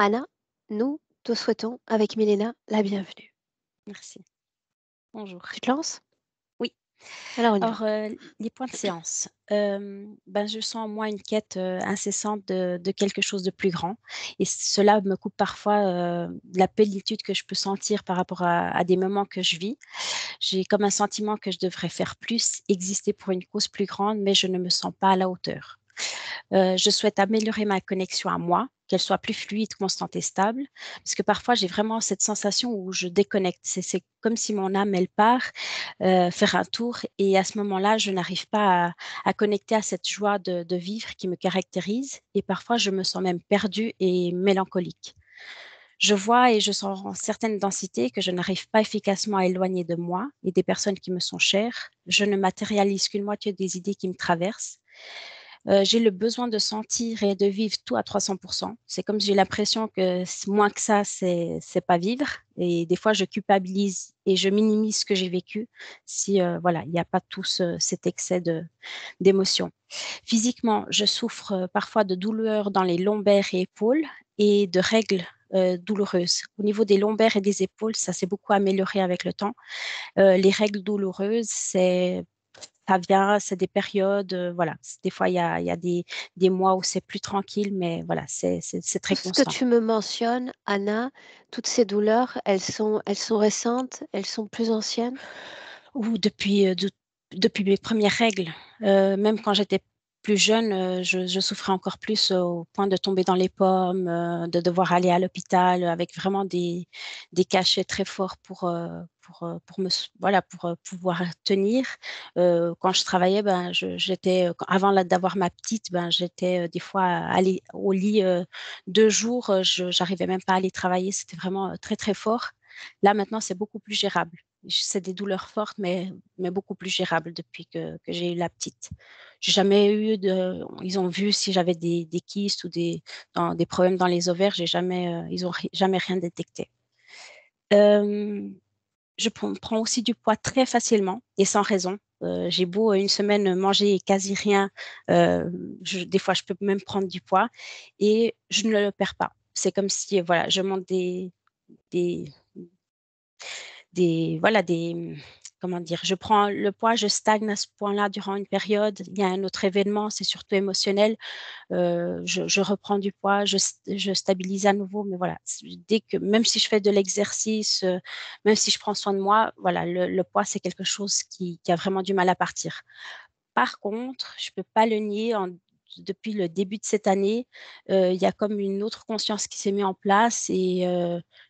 Anna, nous te souhaitons, avec Milena, la bienvenue. Merci. Bonjour. Tu te lances? Oui. Alors on y va. Alors, les points de séance. Je sens en moi une quête, incessante de quelque chose de plus grand et cela me coupe parfois, de la plénitude que je peux sentir par rapport à des moments que je vis. J'ai comme un sentiment que je devrais faire plus, exister pour une cause plus grande, mais je ne me sens pas à la hauteur. Je souhaite améliorer ma connexion à moi, qu'elle soit plus fluide, constante et stable, parce que parfois j'ai vraiment cette sensation où je déconnecte. C'est comme si mon âme, elle part faire un tour et à ce moment-là, je n'arrive pas à connecter à cette joie de vivre qui me caractérise et parfois je me sens même perdue et mélancolique. Je vois et je sens en certaines densités que je n'arrive pas efficacement à éloigner de moi et des personnes qui me sont chères. Je ne matérialise qu'une moitié des idées qui me traversent. J'ai le besoin de sentir et de vivre tout à 300%. C'est comme si j'ai l'impression que moins que ça, c'est pas vivre. Et des fois, je culpabilise et je minimise ce que j'ai vécu si voilà, il n'y a pas tout cet excès d'émotions. Physiquement, je souffre parfois de douleurs dans les lombaires et épaules et de règles douloureuses. Au niveau des lombaires et des épaules, ça s'est beaucoup amélioré avec le temps. Les règles douloureuses, ça vient, c'est des périodes, voilà. Des fois, il y a des mois où c'est plus tranquille, mais voilà, c'est Tout très ce que constant. tu me mentionnes, Anna, toutes ces douleurs, elles sont récentes, elles sont plus anciennes? Ou depuis mes premières règles, même quand j'étais plus jeune, je souffrais encore plus au point de tomber dans les pommes, de devoir aller à l'hôpital avec vraiment des cachets très forts pour me s voilà, pour, pouvoir tenir. Quand je travaillais, j'étais, avant d'avoir ma petite, j'étais, des fois aller au lit, 2 jours, je j'arrivais même pas à aller travailler, c'était vraiment, très, très fort. Là, maintenant, c'est beaucoup plus gérable. C'est des douleurs fortes, mais beaucoup plus gérables depuis que j'ai eu la petite. J'ai jamais eu de ils ont vu si j'avais des kystes ou des problèmes dans les ovaires, ils ont jamais rien détecté. Hem, je prends aussi du poids très facilement et sans raison. J'ai beau, une semaine manger quasi rien, des fois, je peux même prendre du poids et je ne le perds pas. C'est comme si, voilà, je monte des voilà, comment dire? Je prends le poids, je stagne à ce point-là durant une période. Il y a un autre événement, c'est surtout émotionnel. Je reprends du poids, je stabilise à nouveau, mais voilà, dès que même si je fais de l'exercice, même si je prends soin de moi, voilà, le poids, c'est quelque chose qui a vraiment du mal à partir. Par contre, je peux pas le nier, depuis le début de cette année, il y a comme une autre conscience qui s'est mise en place et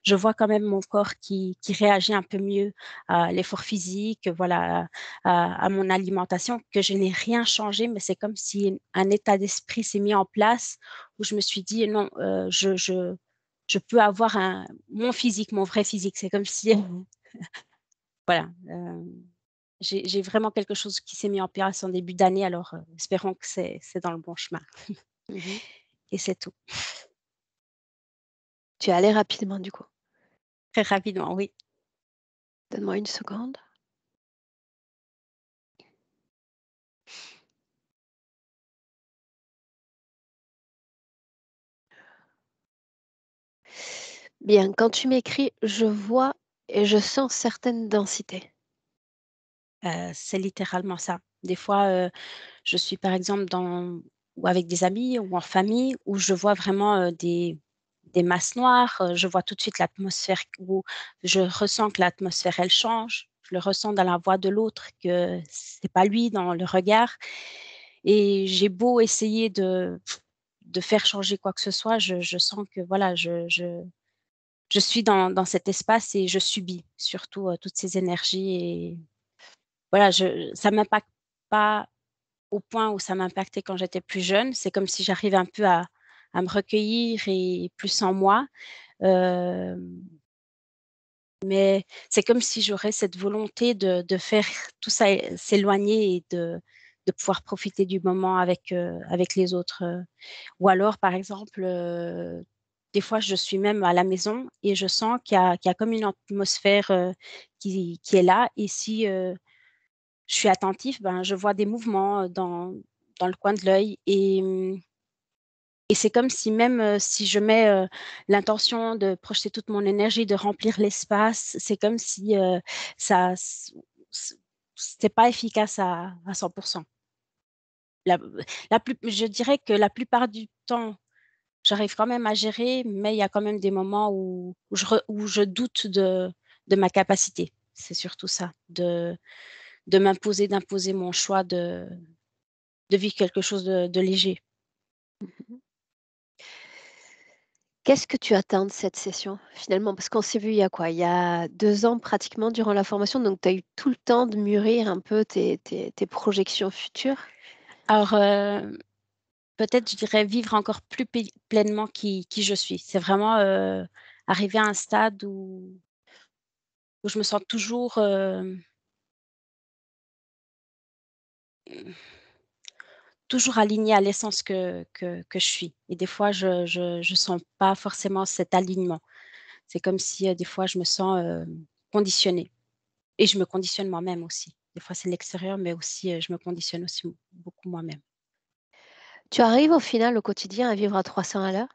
je vois quand même mon corps qui réagit un peu mieux à l'effort physique, voilà, à mon alimentation, que je n'ai rien changé, mais c'est comme si un état d'esprit s'est mis en place où je me suis dit: «Non, je peux avoir mon physique, mon vrai physique». C'est comme si voilà, j'ai vraiment quelque chose qui s'est mis en place en début d'année, alors espérons que c'est dans le bon chemin Mmh. et c'est tout. Tu es allée rapidement du coup. Très rapidement, oui. Donne-moi une seconde. Bien, quand tu m'écris, je vois et je sens certaines densités. C'est littéralement ça. Des fois, je suis par exemple dans ou avec des amis ou en famille où je vois vraiment, des masses noires, je vois tout de suite l'atmosphère où je ressens que l'atmosphère, elle change. Je le ressens dans la voix de l'autre que c'est pas lui, dans le regard et j'ai beau essayer de faire changer quoi que ce soit, je sens que voilà, je suis dans cet espace et je subis surtout, toutes ces énergies et voilà, ça m'impacte pas au point où ça m'impactait quand j'étais plus jeune. C'est comme si j'arrive un peu à me recueillir et plus en moi, hem, mais c'est comme si j'aurais cette volonté de faire tout ça s'éloigner et de pouvoir profiter du moment avec les autres, ou alors par exemple, des fois je suis même à la maison et je sens qu'il y a comme une atmosphère, qui est là et si, je suis attentif, je vois des mouvements, dans le coin de l'œil Et c'est comme si même si je mets l'intention de projeter toute mon énergie, de remplir l'espace, c'est comme si ça, c'était pas efficace à 100%. La, je dirais que la plupart du temps, j'arrive quand même à gérer, mais il y a quand même des moments où je doute de ma capacité. C'est surtout ça, d'imposer mon choix de vivre quelque chose de léger. Mmh. Qu'est-ce que tu attends de cette session, finalement? Parce qu'on s'est vu il y a quoi? Il y a 2 ans pratiquement durant la formation, donc tu as eu tout le temps de mûrir un peu tes projections futures? Alors, peut-être, je dirais vivre encore plus pleinement qui je suis. C'est vraiment, arriver à un stade où je me sens toujours, toujours alignée à l'essence que je suis et des fois je sens pas forcément cet alignement. C'est comme si, des fois je me sens, conditionnée et je me conditionne moi-même aussi. Des fois c'est l'extérieur, mais aussi, je me conditionne aussi beaucoup moi-même. Tu arrives au final, au quotidien, à vivre à 300 à l'heure?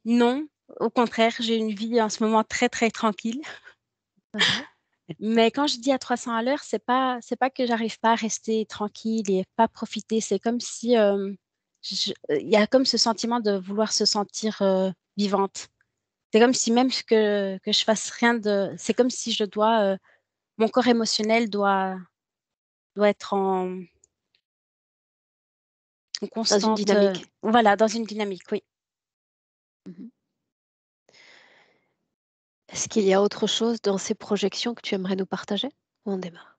Non, au contraire, j'ai une vie en ce moment très, très tranquille. Hein hein. Mais quand je dis à 300 à l'heure, c'est pas que j'arrive pas à rester tranquille et pas profiter. C'est comme si, il y a comme ce sentiment de vouloir se sentir, vivante. C'est comme si même que je fasse rien de c'est comme si je dois, mon corps émotionnel doit être en Dans une constante, dynamique? voilà, dans une dynamique, oui. Mmh. Est-ce qu'il y a autre chose dans ces projections que tu aimerais nous partager? Ou on démarre?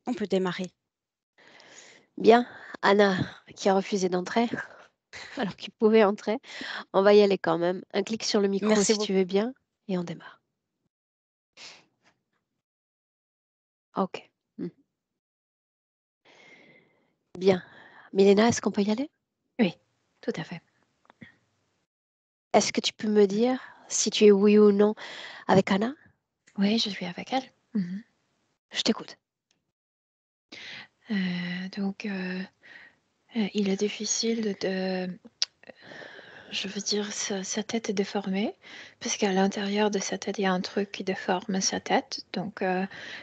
On peut démarrer. Bien, Anna, qui a refusé d'entrer, alors qu'il pouvait entrer, on va y aller quand même. Un clic sur le micro Merci si tu beaucoup. veux bien et on démarre. OK. Mmh. Bien. Milena, est-ce qu'on peut y aller? Oui, tout à fait. Est-ce que tu peux me dire si tu es oui ou non avec Anna? Oui, je suis avec elle. Je t'écoute. Donc, il est difficile je veux dire, sa tête est déformée, parce qu'à l'intérieur de sa tête, il y a un truc qui déforme sa tête. Donc,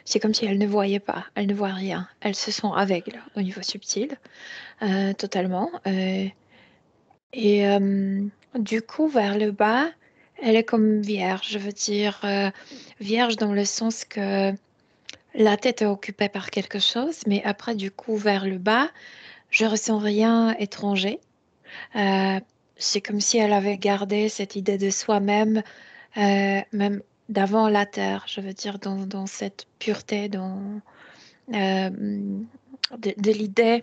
c'est comme si elle ne voyait pas, elle ne voit rien. Elle se sent aveugle au niveau subtil, totalement. Et du coup, vers le bas, elle est comme vierge. Je veux dire, vierge dans le sens que la tête est occupée par quelque chose, mais après, du coup, vers le bas, je ressens rien étranger. Euh, c'est comme si elle avait gardé cette idée de soi-même, même d'avant la terre. Je veux dire, dans cette pureté, euh, de l'idée,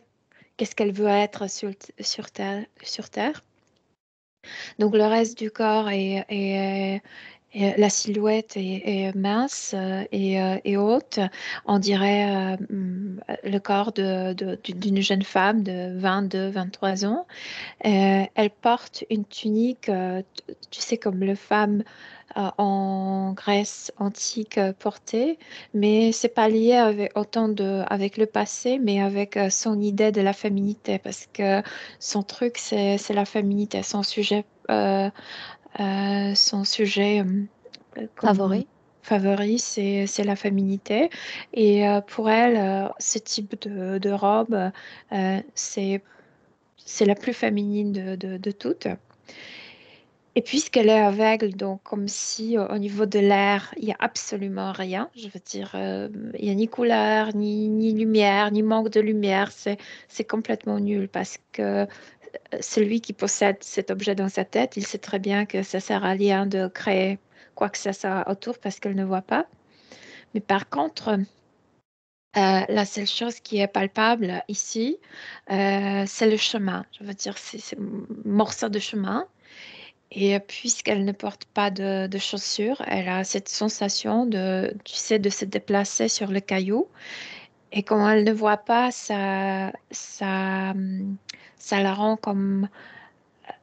qu'est-ce qu'elle veut être sur terre, sur terre. Donc le reste du corps et la silhouette est mince et haute. On dirait le corps d'une jeune femme de 22, 23 ans. Elle porte une tunique, tu sais, comme les femmes en Grèce antique portaient, mais c'est pas lié avec le passé, mais avec son idée de la féminité, parce que son truc, c'est la féminité, son sujet comme Favori? favori, c'est la féminité. Et pour elle, ce type de robe, c'est la plus féminine de toutes. Et puisqu'elle est aveugle, donc comme si au niveau de l'air, il n'y a absolument rien, je veux dire, il n'y a ni couleur, ni lumière, ni manque de lumière, c'est complètement nul parce que celui qui possède cet objet dans sa tête, il sait très bien que ça sert à rien de créer quoi que ça soit autour parce qu'elle ne voit pas. Mais par contre, la seule chose qui est palpable ici, c'est le chemin. Je veux dire, c'est un morceau de chemin. Et puisqu'elle ne porte pas de chaussures, elle a cette sensation tu sais, de se déplacer sur le caillou. Et quand elle ne voit pas, ça la rend comme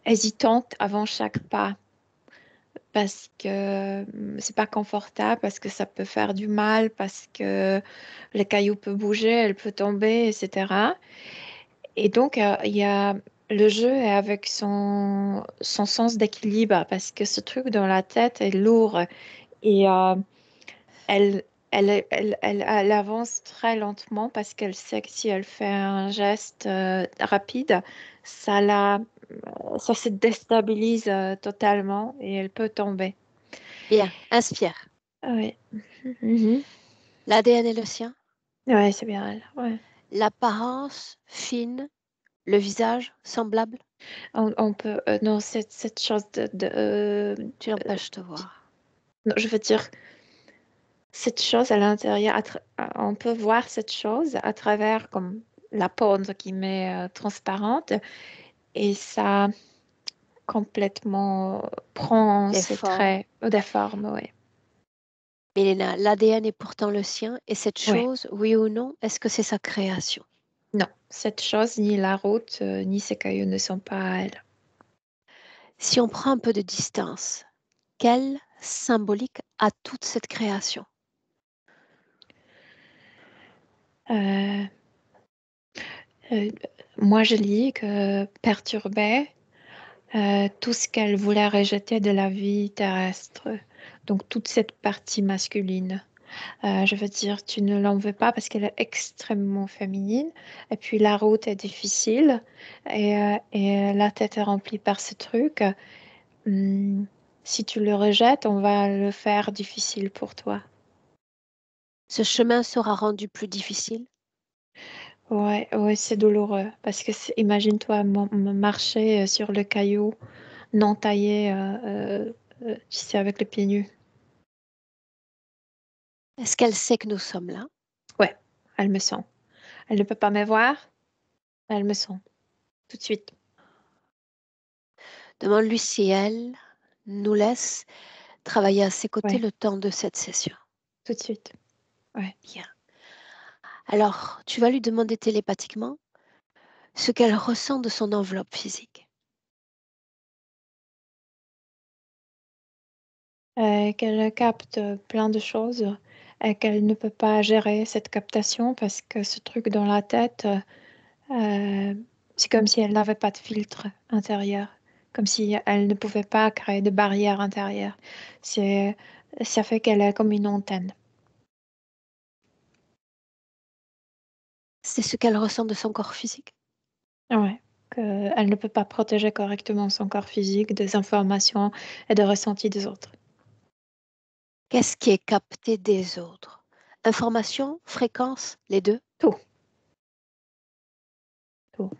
hésitante avant chaque pas. Parce que c'est pas confortable, parce que ça peut faire du mal, parce que le caillou peut bouger, elle peut tomber, etc. Et donc, il y a le jeu est avec son sens d'équilibre parce que ce truc dans la tête est lourd et elle, elle avance très lentement parce qu'elle sait que si elle fait un geste rapide, ça ça se déstabilise totalement et elle peut tomber. Bien, inspire. Oui. Mhm. L'ADN est le sien, Ouais, c'est bien elle. Ouais. l'apparence fine, le visage semblable, On peut, non, cette chose tu l'empêches de voir. non, je veux dire, cette chose à l'intérieur, on peut voir cette chose à travers comme la peau, entre guillemets, transparente, et ça complètement prend Les ses formes. traits des formes, oui. Milena, l'ADN est pourtant le sien et cette Ouais. chose, oui ou non, est-ce que c'est sa création? Non, cette chose, ni la route, ni ses cailloux ne sont pas à elle. Si on prend un peu de distance, quelle symbolique a toute cette création? Euh, euh, Moi, je lis que perturbée, tout ce qu'elle voulait rejeter de la vie terrestre, donc toute cette partie masculine. Je veux dire, tu ne l'en veux pas parce qu'elle est extrêmement féminine. Et puis la route est difficile et la tête est remplie par ce truc. Hum, Si tu le rejettes, on va le faire difficile pour toi. Ce chemin sera rendu plus difficile. Ouais, ouais, c'est douloureux parce que imagine-toi marcher sur le caillou non taillé, tu sais, avec les pieds nus. Est-ce qu'elle sait que nous sommes là? Ouais, elle me sent. Elle ne peut pas me voir, elle me sent tout de suite. Demande-lui si elle nous laisse travailler à ses côtés Ouais, le temps de cette session. tout de suite. Ouais. Bien. Alors, tu vas lui demander télépathiquement ce qu'elle ressent de son enveloppe physique. Qu'elle capte plein de choses et qu'elle ne peut pas gérer cette captation parce que ce truc dans la tête, euh, c'est comme si elle n'avait pas de filtre intérieur, comme si elle ne pouvait pas créer de barrière intérieure. C'est, Ça fait qu'elle est comme une antenne. C'est ce qu'elle ressent de son corps physique. Ouais. Elle ne peut pas protéger correctement son corps physique des informations et des ressentis des autres. Qu'est-ce qui est capté des autres? Information, fréquence, les deux? Tout, tout.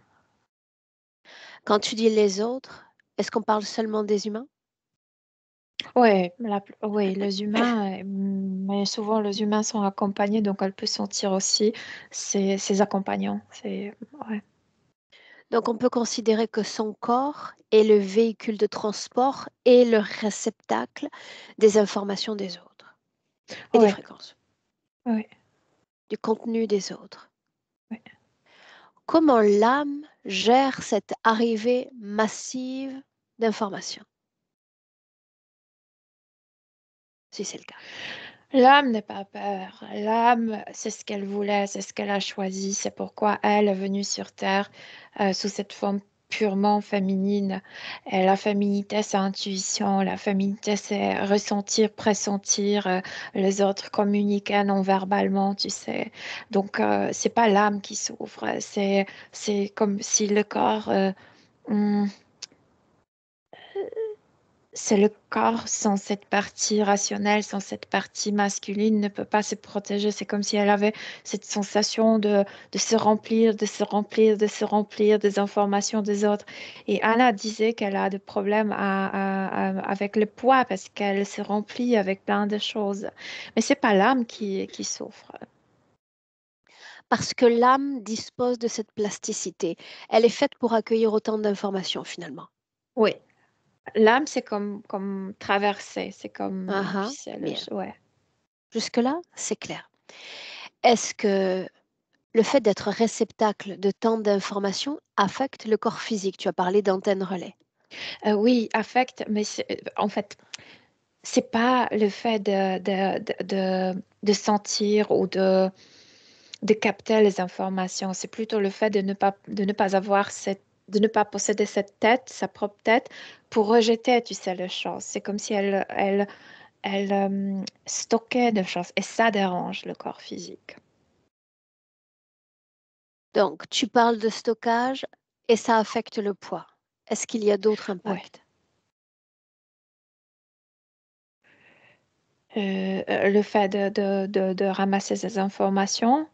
Quand tu dis les autres, est-ce qu'on parle seulement des humains? Ouais, ouais, les humains, mais souvent les humains sont accompagnés, donc elle peut sentir aussi ses accompagnants. Ouais. Donc on peut considérer que son corps est le véhicule de transport et le réceptacle des informations des autres et des Ouais, fréquences, ouais, du contenu des autres. ouais. Comment l'âme gère cette arrivée massive d'informations, si c'est le cas? L'âme n'a pas peur. L'âme, c'est ce qu'elle voulait, c'est ce qu'elle a choisi, c'est pourquoi elle est venue sur Terre sous cette forme purement féminine. Et la féminité, c'est intuition. La féminité, c'est ressentir, pressentir. Les autres communiquer non verbalement, tu sais. Donc, c'est pas l'âme qui souffre. C'est comme si le corps, hum, c'est le corps sans cette partie rationnelle, sans cette partie masculine, ne peut pas se protéger. C'est comme si elle avait cette sensation de se remplir, de se remplir, de se remplir des informations des autres. Et Anna disait qu'elle a des problèmes avec le poids parce qu'elle se remplit avec plein de choses. Mais c'est pas l'âme qui souffre. Parce que l'âme dispose de cette plasticité. Elle est faite pour accueillir autant d'informations finalement. Oui, l'âme, c'est comme traverser. C'est comme, Ah tu ah, sais, bien. ouais. Jusque-là, c'est clair. Est-ce que le fait d'être réceptacle de tant d'informations affecte le corps physique? Tu as parlé d'antenne relais. Oui, affect, mais en fait, c'est pas le fait de sentir ou de capter les informations, c'est plutôt le fait de ne pas avoir cette de ne pas posséder cette tête, sa propre tête, pour rejeter, tu sais, les choses. C'est comme si elle stockait des choses et ça dérange le corps physique. Donc, tu parles de stockage et ça affecte le poids. Est-ce qu'il y a d'autres Oui. impacts? Le fait de ramasser ces informations,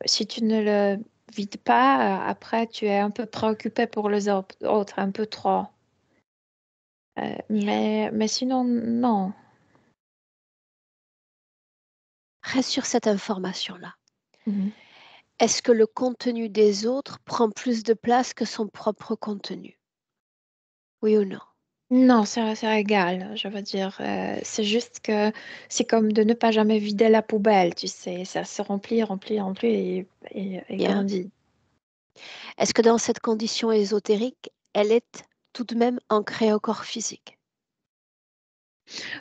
si tu ne le vides pas, après, tu es un peu préoccupé pour les autres, un peu trop. Mais sinon, non. Reste sur cette information-là. Mhm. Est-ce que le contenu des autres prend plus de place que son propre contenu? Oui ou non? Non, c'est égal. Je veux dire, c'est juste que c'est comme de ne pas jamais vider la poubelle, tu sais. Ça se remplit, remplit, remplit et Bien. grandit. Est-ce que dans cette condition ésotérique, elle est tout de même ancrée au corps physique?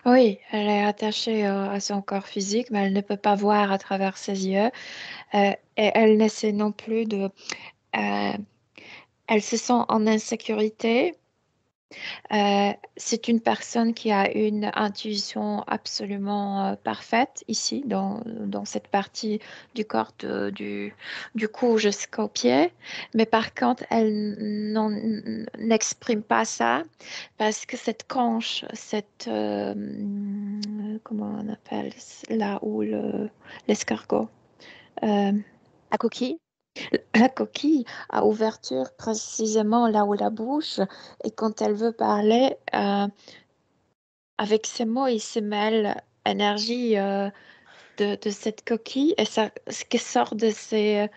Oui, elle est attachée à son corps physique, mais elle ne peut pas voir à travers ses yeux. Et elle n'essaie non plus de... euh, elle se sent en insécurité. C'est une personne qui a une intuition absolument parfaite ici, dans cette partie du corps, du cou jusqu'au pied. Mais par contre, elle n'exprime pas ça parce que cette conche, comment on appelle, là où l'escargot. euh, À coquille? la coquille a ouverture précisément là où la bouche, et quand elle veut parler, avec ces mots, il se mêle énergie de cette coquille et ça, ce qui sort de ses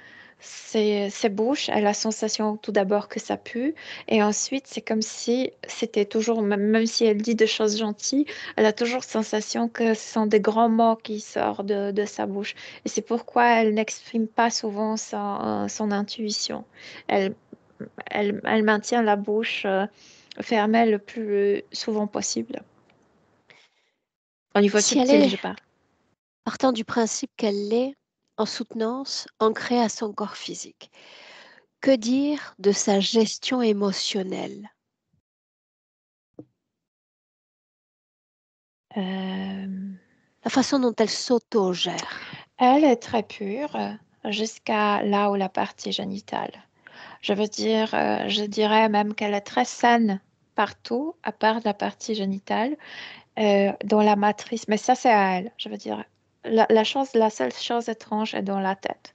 bouches, elle a la sensation tout d'abord que ça pue et ensuite c'est comme si c'était toujours, même si elle dit des choses gentilles, elle a toujours sensation que ce sont des grands mots qui sortent de sa bouche et c'est pourquoi elle n'exprime pas souvent son intuition. Elle, elle maintient la bouche fermée le plus souvent possible. Au niveau Si elle subtil, est je parle. partant du principe qu'elle est en soutenance ancrée à son corps physique, que dire de sa gestion émotionnelle? Euh, La façon dont elle s'auto-gère? Elle est très pure jusqu'à là où la partie génitale. Je veux dire, je dirais même qu'elle est très saine partout, à part la partie génitale, dans la matrice. Mais ça, c'est à elle. Je veux dire, la seule chose étrange est dans la tête.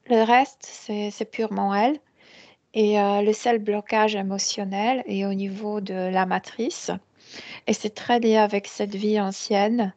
Le reste, c'est purement elle. Et le seul blocage émotionnel est au niveau de la matrice. Et c'est très lié avec cette vie ancienne.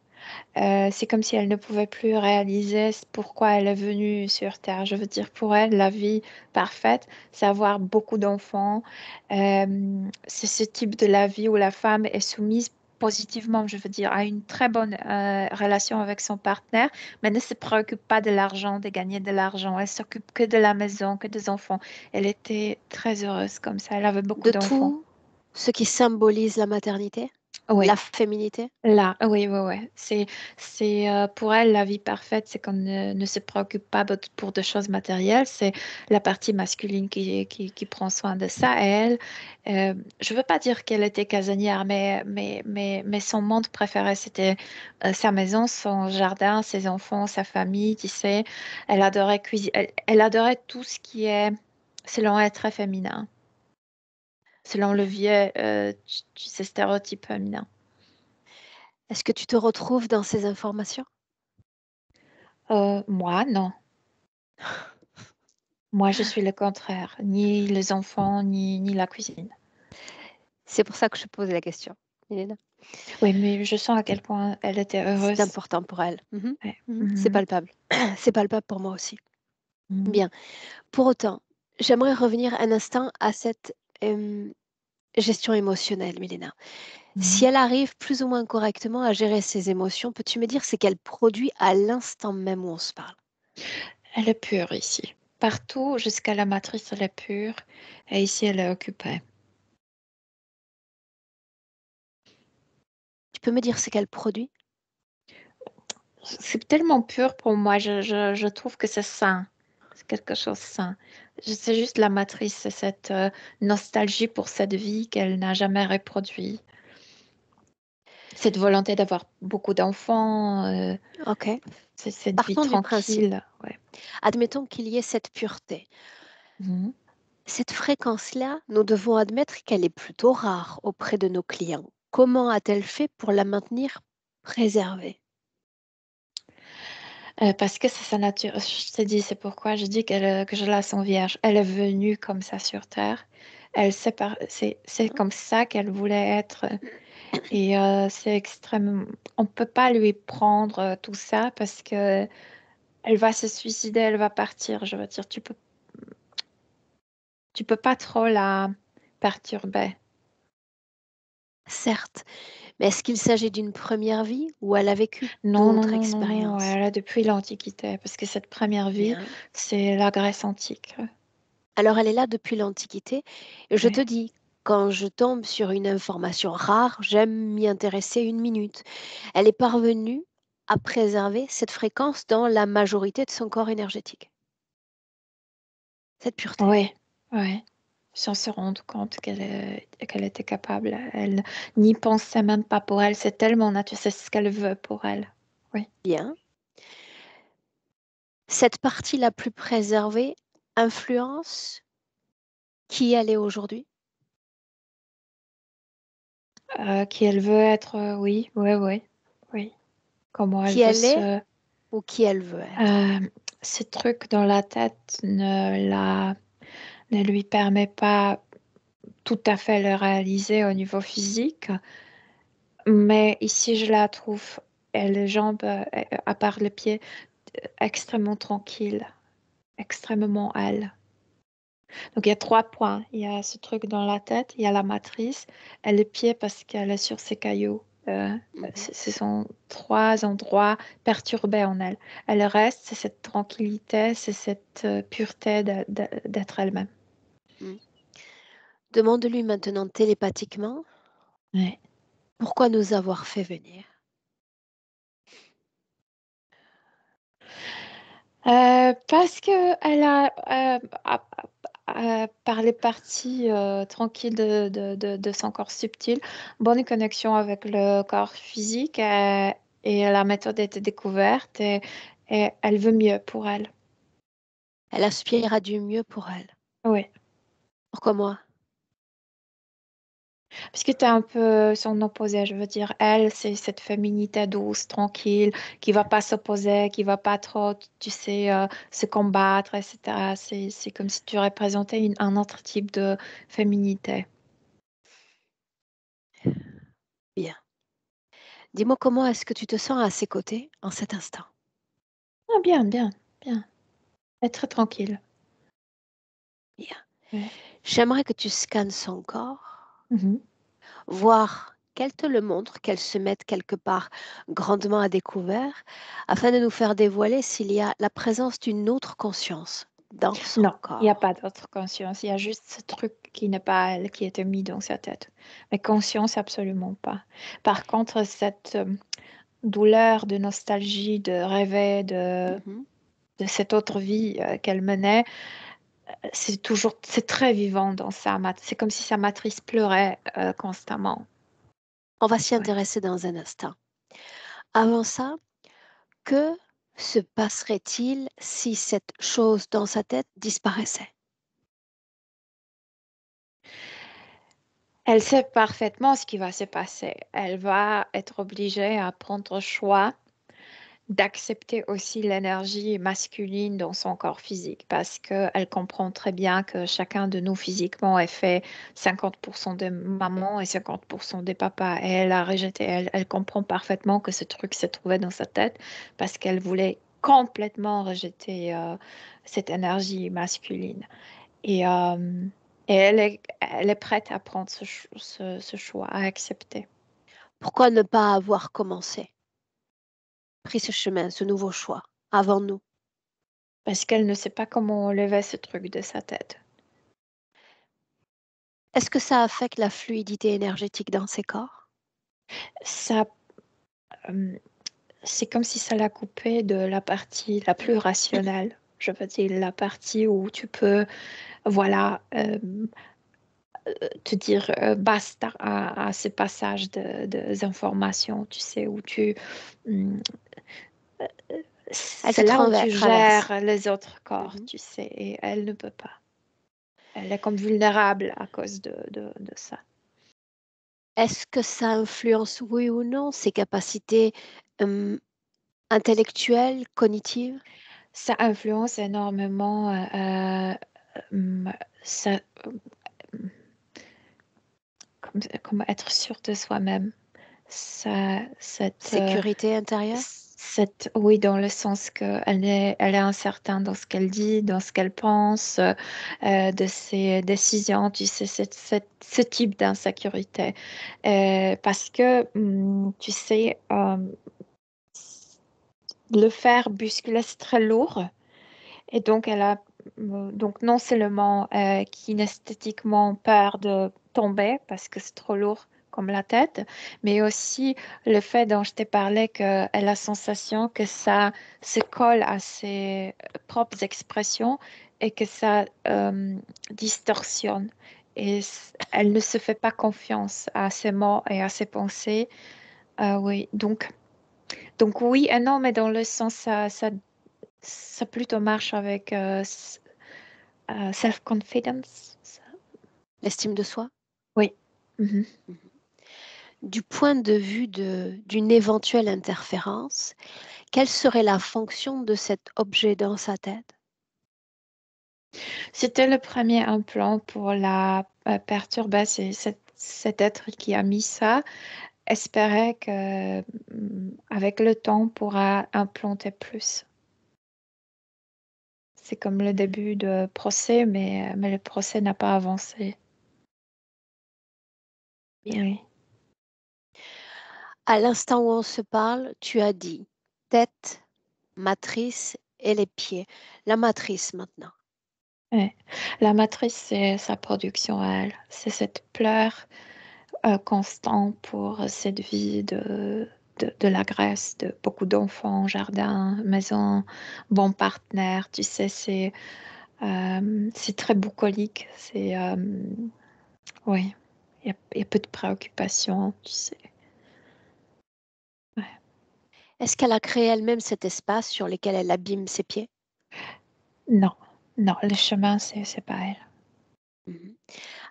C'est comme si elle ne pouvait plus réaliser pourquoi elle est venue sur Terre. Je veux dire, pour elle, la vie parfaite, c'est avoir beaucoup d'enfants. C'est ce type de la vie où la femme est soumise positivement, je veux dire, à une très bonne relation avec son partenaire, mais ne se préoccupe pas de l'argent, de gagner de l'argent. Elle s'occupe que de la maison, que des enfants. Elle était très heureuse comme ça. Elle avait beaucoup De d'enfants. tout ce qui symbolise la maternité, Oui. la féminité? Là, oui, oui, oui. Pour elle, la vie parfaite, c'est qu'on ne se préoccupe pas pour des choses matérielles. C'est la partie masculine qui prend soin de ça. Et elle, je veux pas dire qu'elle était casanière, mais son monde préféré, c'était sa maison, son jardin, ses enfants, sa famille, tu sais. Elle adorait cuisiner. Elle adorait tout ce qui est, selon elle, très féminin. Selon le vieux, tu sais, stéréotype féminin. Est-ce que tu te retrouves dans ces informations? Moi, non. Moi, je suis le contraire, ni les enfants, ni la cuisine. C'est pour ça que je pose la question, Milena. Oui, mais je sens à quel point elle était C'est heureuse. important pour elle. Mhm, Ouais. mhm. C'est Mhm. palpable. C'est palpable pour moi aussi. Mhm. Bien. Pour autant, j'aimerais revenir un instant à cette euh, gestion émotionnelle, Milena. Si Mhm. elle arrive plus ou moins correctement à gérer ses émotions, peux-tu me dire ce qu'elle produit à l'instant même où on se parle? Elle est pure ici. Partout, jusqu'à la matrice, elle est pure. Et ici, elle est occupée. Tu peux me dire ce qu'elle produit? C'est tellement pur pour moi. Je trouve que c'est sain. C'est quelque chose de sain. C'est juste la matrice, c'est cette nostalgie pour cette vie qu'elle n'a jamais reproduite. Cette volonté d'avoir beaucoup d'enfants, Ok. c'est cette vie Partons du principe. tranquille. Ouais. Admettons qu'il y ait cette pureté. Mhm. Cette fréquence-là, nous devons admettre qu'elle est plutôt rare auprès de nos clients. Comment a-t-elle fait pour la maintenir préservée? Parce que c'est sa nature. Je t'ai dit, c'est pourquoi je dis que je la sens vierge. Elle est venue comme ça sur Terre. C'est comme ça qu'elle voulait être. Et c'est extrêmement. On ne peut pas lui prendre tout ça parce que elle va se suicider, elle va partir. Je veux dire, tu peux pas trop la perturber. Certes, mais est-ce qu'il s'agit d'une première vie ou elle a vécu Non, non, d'autres non, non, non. expériences? Elle a depuis l'Antiquité, parce que cette première vie, Bien. c'est la Grèce antique. Alors elle est là depuis l'Antiquité. Et je te Ouais. dis, quand je tombe sur une information rare, j'aime m'y intéresser une minute. Elle est parvenue à préserver cette fréquence dans la majorité de son corps énergétique. Cette pureté. Ouais, ouais. Sans se rendre compte qu'elle était capable. Elle n'y pensait même pas pour elle. C'est tellement naturel, c'est ce qu'elle veut pour elle. Oui. Bien. Cette partie la plus préservée influence qui elle est aujourd'hui, Qui elle veut être, oui, oui, oui, oui. Comment elle qui veut elle est se... ou qui elle veut être. Euh, Ces trucs dans la tête ne lui permet pas tout à fait le réaliser au niveau physique. Mais ici, je la trouve, et les jambes, à part les pieds, extrêmement tranquille, extrêmement elle. Donc, il y a 3 points. Il y a ce truc dans la tête, il y a la matrice, et les pieds parce qu'elle est sur ses cailloux. Mhm. Ce sont 3 endroits perturbés en elle. Elle reste, c'est cette tranquillité, c'est cette pureté d'être elle-même. Mm. Demande-lui maintenant télépathiquement Ouais. pourquoi nous avoir fait venir. Parce que elle par les parties tranquilles de son corps subtil, bonne connexion avec le corps physique et la méthode a été découverte et elle veut mieux pour elle. Elle aspire à du mieux pour elle. Oui, Pourquoi moi? parce que tu es un peu son opposé, je veux dire. Elle, c'est cette féminité douce, tranquille, qui va pas s'opposer, qui va pas trop, tu sais, se combattre, etc. C'est comme si tu représentais un autre type de féminité. Bien. Dis-moi comment est-ce que tu te sens à ses côtés en cet instant. Ah, bien, bien, bien. Être tranquille. Bien. Ouais. J'aimerais que tu scannes son corps, Mhm. voir qu'elle te le montre, qu'elle se mette quelque part grandement à découvert, afin de nous faire dévoiler s'il y a la présence d'une autre conscience dans son Non, il n'y a corps. pas d'autre conscience. Il y a juste ce truc qui n'est pas elle, qui était mis dans sa tête. Mais conscience, absolument pas. Par contre, cette douleur de nostalgie, de rêver Mhm. de cette autre vie qu'elle menait, c'est très vivant dans c'est comme si sa matrice pleurait constamment. On va s'y Ouais. intéresser dans un instant. Avant ça, que se passerait-il si cette chose dans sa tête disparaissait? Elle sait parfaitement ce qui va se passer. Elle va être obligée à prendre le choix d'accepter aussi l'énergie masculine dans son corps physique parce qu'elle comprend très bien que chacun de nous physiquement est fait 50% des mamans et 50% des papas. Et elle a rejeté, elle comprend parfaitement que ce truc s'est trouvé dans sa tête parce qu'elle voulait complètement rejeter cette énergie masculine. Et, euh, et elle est prête à prendre ce choix, à accepter. Pourquoi ne pas avoir commencé, pris ce chemin, ce nouveau choix, avant nous? Parce qu'elle ne sait pas comment enlever ce truc de sa tête. Est-ce que ça affecte la fluidité énergétique dans ces corps? Ça, euh, c'est comme si ça l'a coupé de la partie la plus rationnelle, Je veux dire, la partie où tu peux, voilà, te dire basta à ce passage des informations, tu sais, où tu... hum, Elle c'est te là où tu traverse. gères les autres corps, Mhm. tu sais, et elle ne peut pas. Elle est comme vulnérable à cause de ça. Est-ce que ça influence, oui ou non, ses capacités intellectuelles, cognitives? Ça influence énormément ça, comme être sûr de soi-même. Cette, Sécurité intérieure? oui, dans le sens qu'elle est incertaine dans ce qu'elle dit, dans ce qu'elle pense, de ses décisions, tu sais, ce type d'insécurité. Parce que, tu sais, le faire bousculer, c'est très lourd. Et donc, elle a donc non seulement kinesthétiquement peur de tomber parce que c'est trop lourd comme la tête, mais aussi le fait dont je t'ai parlé qu'elle a la sensation que ça se colle à ses propres expressions et que ça distorsionne. Et elle ne se fait pas confiance à ses mots et à ses pensées. Oui, donc oui et non, mais dans le sens, ça plutôt marche avec self-confidence. L'estime de soi? Oui. Mhm. Mhm. Du point de vue d'une éventuelle interférence, quelle serait la fonction de cet objet dans sa tête? C'était le premier implant pour la perturber. C'est cet être qui a mis ça espérait que avec le temps, on pourra implanter plus. C'est comme le début de procès, mais le procès n'a pas avancé. Bien. Oui. À l'instant où on se parle, tu as dit tête, matrice et les pieds. La matrice maintenant. Oui. La matrice, c'est sa production à elle. C'est cette pleure constante pour cette vie de la Grèce, de beaucoup d'enfants, jardin, maison, bon partenaire. Tu sais, c'est très bucolique. Oui, il y a peu de préoccupations, tu sais. Ouais. Est-ce qu'elle a créé elle-même cet espace sur lequel elle abîme ses pieds? Non, non, le chemin, c'est pas elle. Mhm.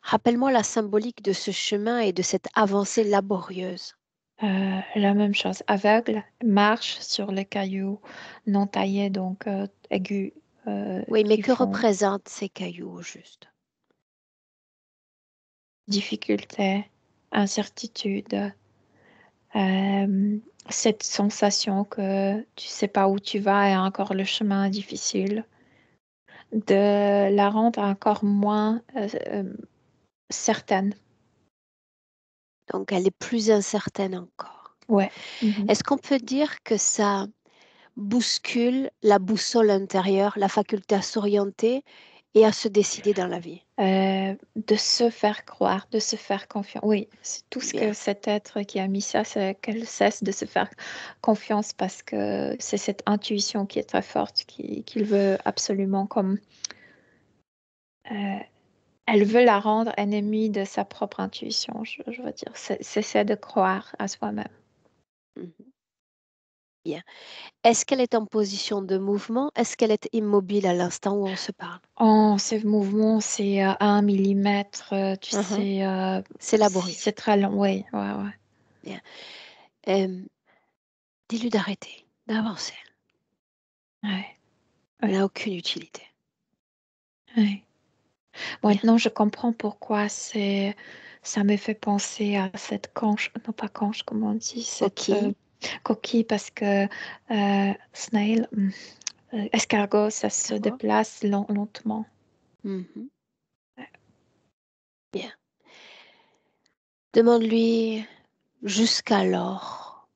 Rappelle-moi la symbolique de ce chemin et de cette avancée laborieuse. La même chose, aveugle, marche sur les cailloux non taillés, donc aigus, Oui, mais qui que font représentent ces cailloux au juste? difficulté, incertitude, euh, cette sensation que tu sais pas où tu vas et encore le chemin est difficile, de la rendre encore moins certaine. Donc, elle est plus incertaine encore. Ouais. Mhm. Est-ce qu'on peut dire que ça bouscule la boussole intérieure, la faculté à s'orienter et à se décider dans la vie? De se faire croire, de se faire confiance. Oui, c'est tout ce que Bien. cet être qui a mis ça, c'est qu'elle cesse de se faire confiance parce que c'est cette intuition qui est très forte, qu'il veut absolument comme... euh, elle veut la rendre ennemie de sa propre intuition, je veux dire. C'est de croire à soi-même. Mhm. Bien. Est-ce qu'elle est en position de mouvement? Est-ce qu'elle est immobile à l'instant où on se parle? En ces mouvements, c'est 1 millimètre, tu Mhm. sais, C'est laborieux. c'est très long. Oui, ouais, ouais. Bien. Euh, Dis-lui d'arrêter, d'avancer. Ouais, Elle ouais, n'a aucune utilité. ouais. Bien. Maintenant, je comprends pourquoi ça me fait penser à cette conche, non pas conche, comment on dit, cette Coquille. coquille, parce que snail, escargot, ça se D'accord. déplace lentement. Mhm. Bien. Demande-lui jusqu'alors.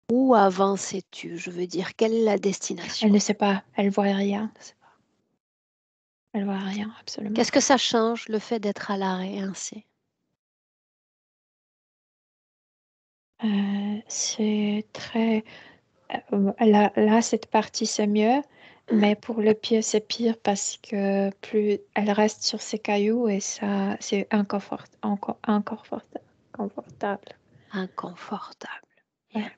Où avançais-tu? Je veux dire, quelle est la Elle destination? ne sait pas, elle voit rien, elle voit rien, absolument Qu'est-ce que pas. ça change, le fait d'être à l'arrêt ainsi? C'est très, là, cette partie, c'est mieux. Mais pour le pied, c'est pire parce que plus elle reste sur ses cailloux et ça, c'est confortable. Inconfortable. Yeah. Ouais.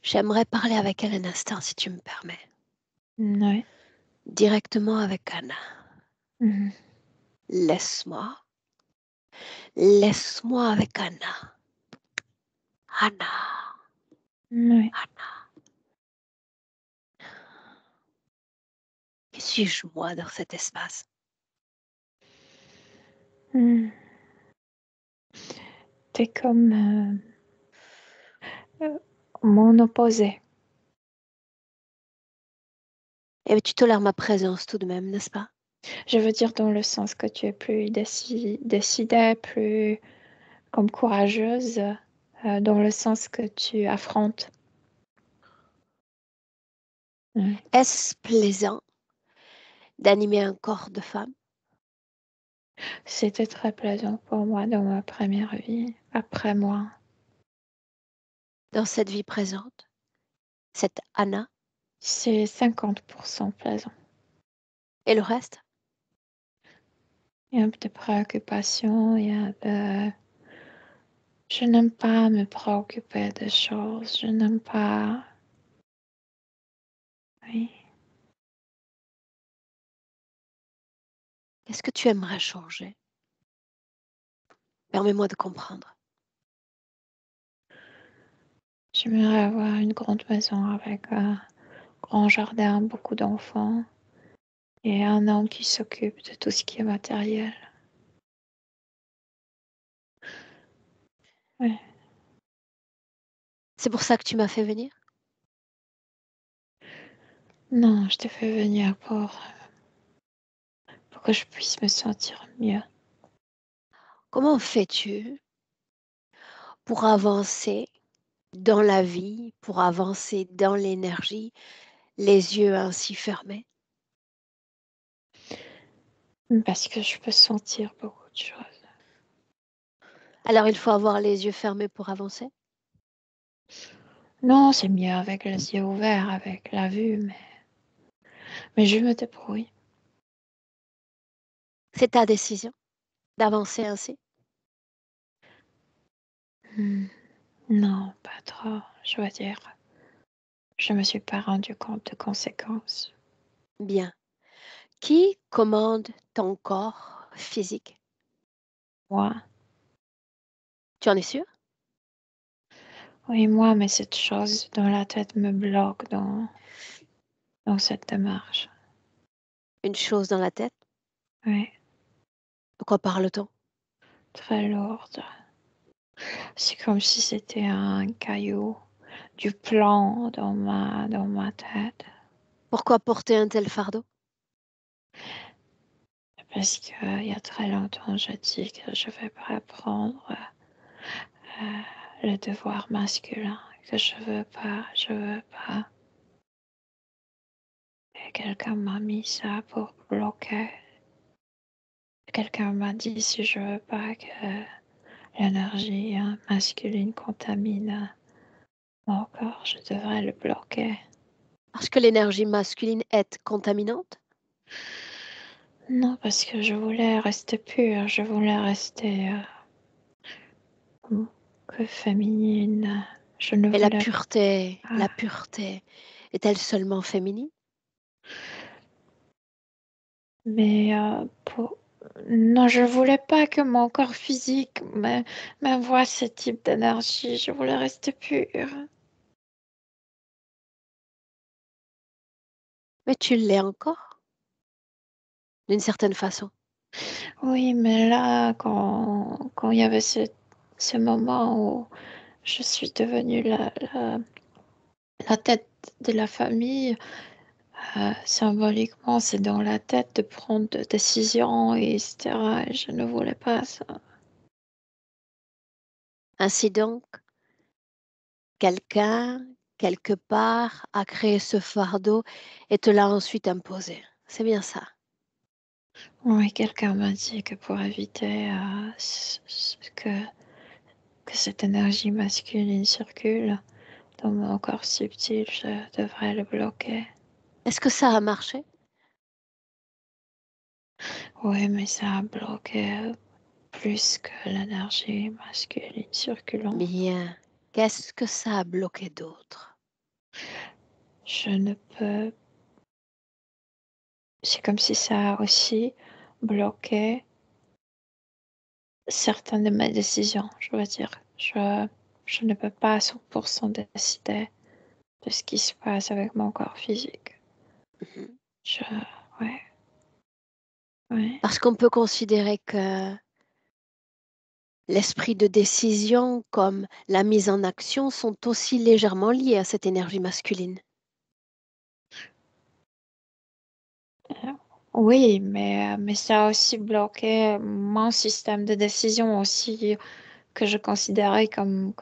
J'aimerais parler avec elle un instant, si tu me permets. Ouais. Directement avec Anna. Mhm. Laisse-moi. Laisse-moi avec Anna. Anna. Ouais. Anna. Qui suis-je moi dans cet espace? Mhm. T'es comme mon opposé. Et tu tolères ma présence tout de même, n'est-ce pas? Je veux dire dans le sens que tu es plus décidée, plus comme courageuse, dans le sens que tu affrontes. Ouais. Est-ce plaisant d'animer un corps de femme C'était très plaisant pour moi dans ma première vie, après moi. dans cette vie présente? Cette Anna C'est 50% plaisant. et le reste? Il y a un peu de préoccupation, il y a de... Je n'aime pas me préoccuper de choses, je n'aime pas... Oui. Qu'est-ce que tu aimerais changer? Permets-moi de comprendre. J'aimerais avoir une grande maison avec un grand jardin, beaucoup d'enfants et un homme qui s'occupe de tout ce qui est matériel. Ouais. C'est pour ça que tu m'as fait venir? Non, je t'ai fait venir pour que je puisse me sentir mieux. Comment fais-tu pour avancer dans la vie, pour avancer dans l'énergie, les yeux ainsi fermés? Parce que je peux sentir beaucoup de choses. Alors il faut avoir les yeux fermés pour avancer? Non, c'est mieux avec les yeux ouverts, avec la vue, mais je me débrouille. C'est ta décision d'avancer ainsi? Non, pas trop, je veux dire. Je me suis pas rendu compte de conséquences. Bien. Qui commande ton corps physique? Moi, Tu en es sûr? oui, moi, mais cette chose dans la tête me bloque dans cette démarche. Une chose dans la tête? Oui, De quoi parle-t-on? très lourde. C'est comme si c'était un caillou, du plomb dans ma tête. Pourquoi porter un tel fardeau? Parce qu'il y a très longtemps, je dis que je vais pas prendre le devoir masculin, que je veux pas. Et quelqu'un m'a mis ça pour bloquer. Quelqu'un m'a dit si je veux pas que l'énergie masculine contamine mon corps, je devrais le bloquer. Parce que l'énergie masculine est contaminante? Non, parce que je voulais rester pure, je voulais rester que féminine. Je ne Et voulais pas. la pureté, est-elle seulement féminine? Mais non, je voulais pas que mon corps physique m'envoie ce type d'énergie. Je voulais rester pure. Mais tu l'es encore, d'une certaine façon. Oui, mais là, quand il y avait ce moment où je suis devenue la tête de la famille, symboliquement, c'est dans la tête de prendre des décisions, etc. Et je ne voulais pas ça. Ainsi donc, quelqu'un, quelque part, a créé ce fardeau et te l'a ensuite imposé. C'est bien ça. Oui, quelqu'un m'a dit que pour éviter que cette énergie masculine circule dans mon corps subtil, je devrais le bloquer. Est-ce que ça a marché? Oui, mais ça a bloqué plus que l'énergie masculine circulant. Bien. Qu'est-ce que ça a bloqué d'autre? Je ne peux. C'est comme si ça a aussi bloqué certaines de mes décisions, je veux dire. Je ne peux pas à 100% décider de ce qui se passe avec mon corps physique. Mhm. Je, ouais, ouais. Parce qu'on peut considérer que l'esprit de décision comme la mise en action sont aussi légèrement liés à cette énergie masculine. Oui, mais ça a aussi bloqué mon système de décision aussi que je considérais comme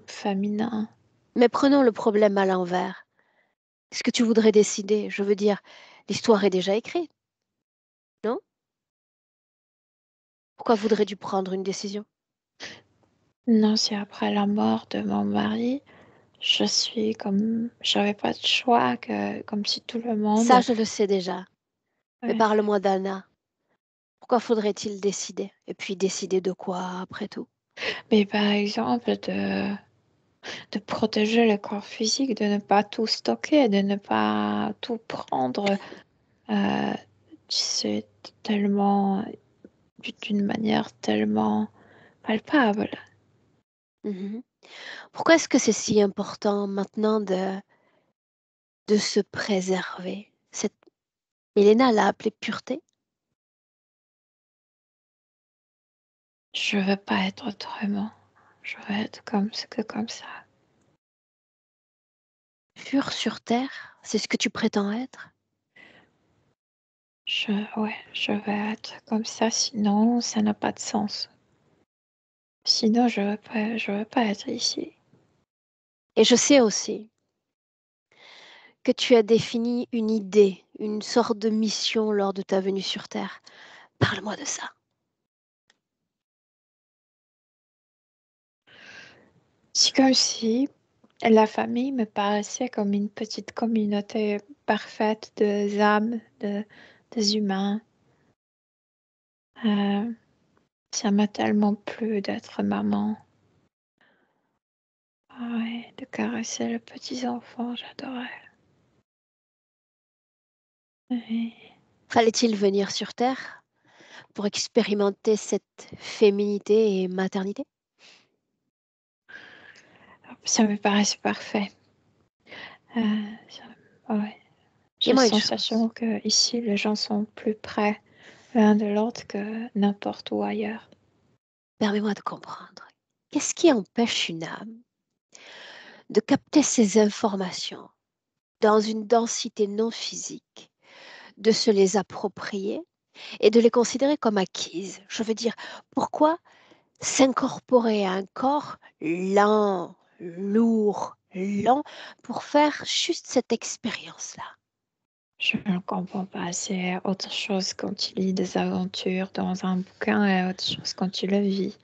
féminin. Mais prenons le problème à l'envers. Qu'est-ce que tu voudrais décider? Je veux dire, l'histoire est déjà écrite, non? Pourquoi voudrais-tu prendre une décision? Non, c'est après la mort de mon mari, j'avais pas de choix que, comme si tout le Ça, monde. je le sais déjà. Mais Ouais. parle-moi d'Anna. Pourquoi faudrait-il décider? Et puis décider de quoi après tout? Mais par exemple, de protéger le corps physique, de ne pas tout stocker, de ne pas tout prendre, euh, tu sais, tellement, d'une manière tellement palpable. Mhm. Pourquoi est-ce que c'est si important maintenant de se préserver? Elena l'a appelé pureté. Je veux pas être autrement. Je veux être comme ça. Pur sur terre, c'est ce que tu prétends être? Ouais, je veux être comme ça, sinon ça n'a pas de sens. Sinon, je veux pas être ici. Et je sais aussi que tu as défini une idée, une sorte de mission lors de ta venue sur Terre. Parle-moi de ça. C'est comme si la famille me paraissait comme une petite communauté parfaite de âmes, des humains. Euh, Ça m'a tellement plu d'être maman. Ah ouais, de caresser les petits enfants, j'adorais. Ouais. Fallait-il venir sur Terre pour expérimenter cette féminité et maternité? Ça me paraissait parfait. Euh, ouais. J'ai la Dis-moi une chose. sensation que ici les gens sont plus près l'un de l'autre que n'importe où ailleurs. Permets-moi de comprendre. Qu'est-ce qui empêche une âme de capter ces informations dans une densité non physique, de se les approprier et de les considérer comme acquises? Je veux dire, pourquoi s'incorporer à un corps lent, lourd, lent pour faire juste cette expérience-là? Je ne comprends pas. C'est autre chose quand tu lis des aventures dans un bouquin et autre chose quand tu le vis.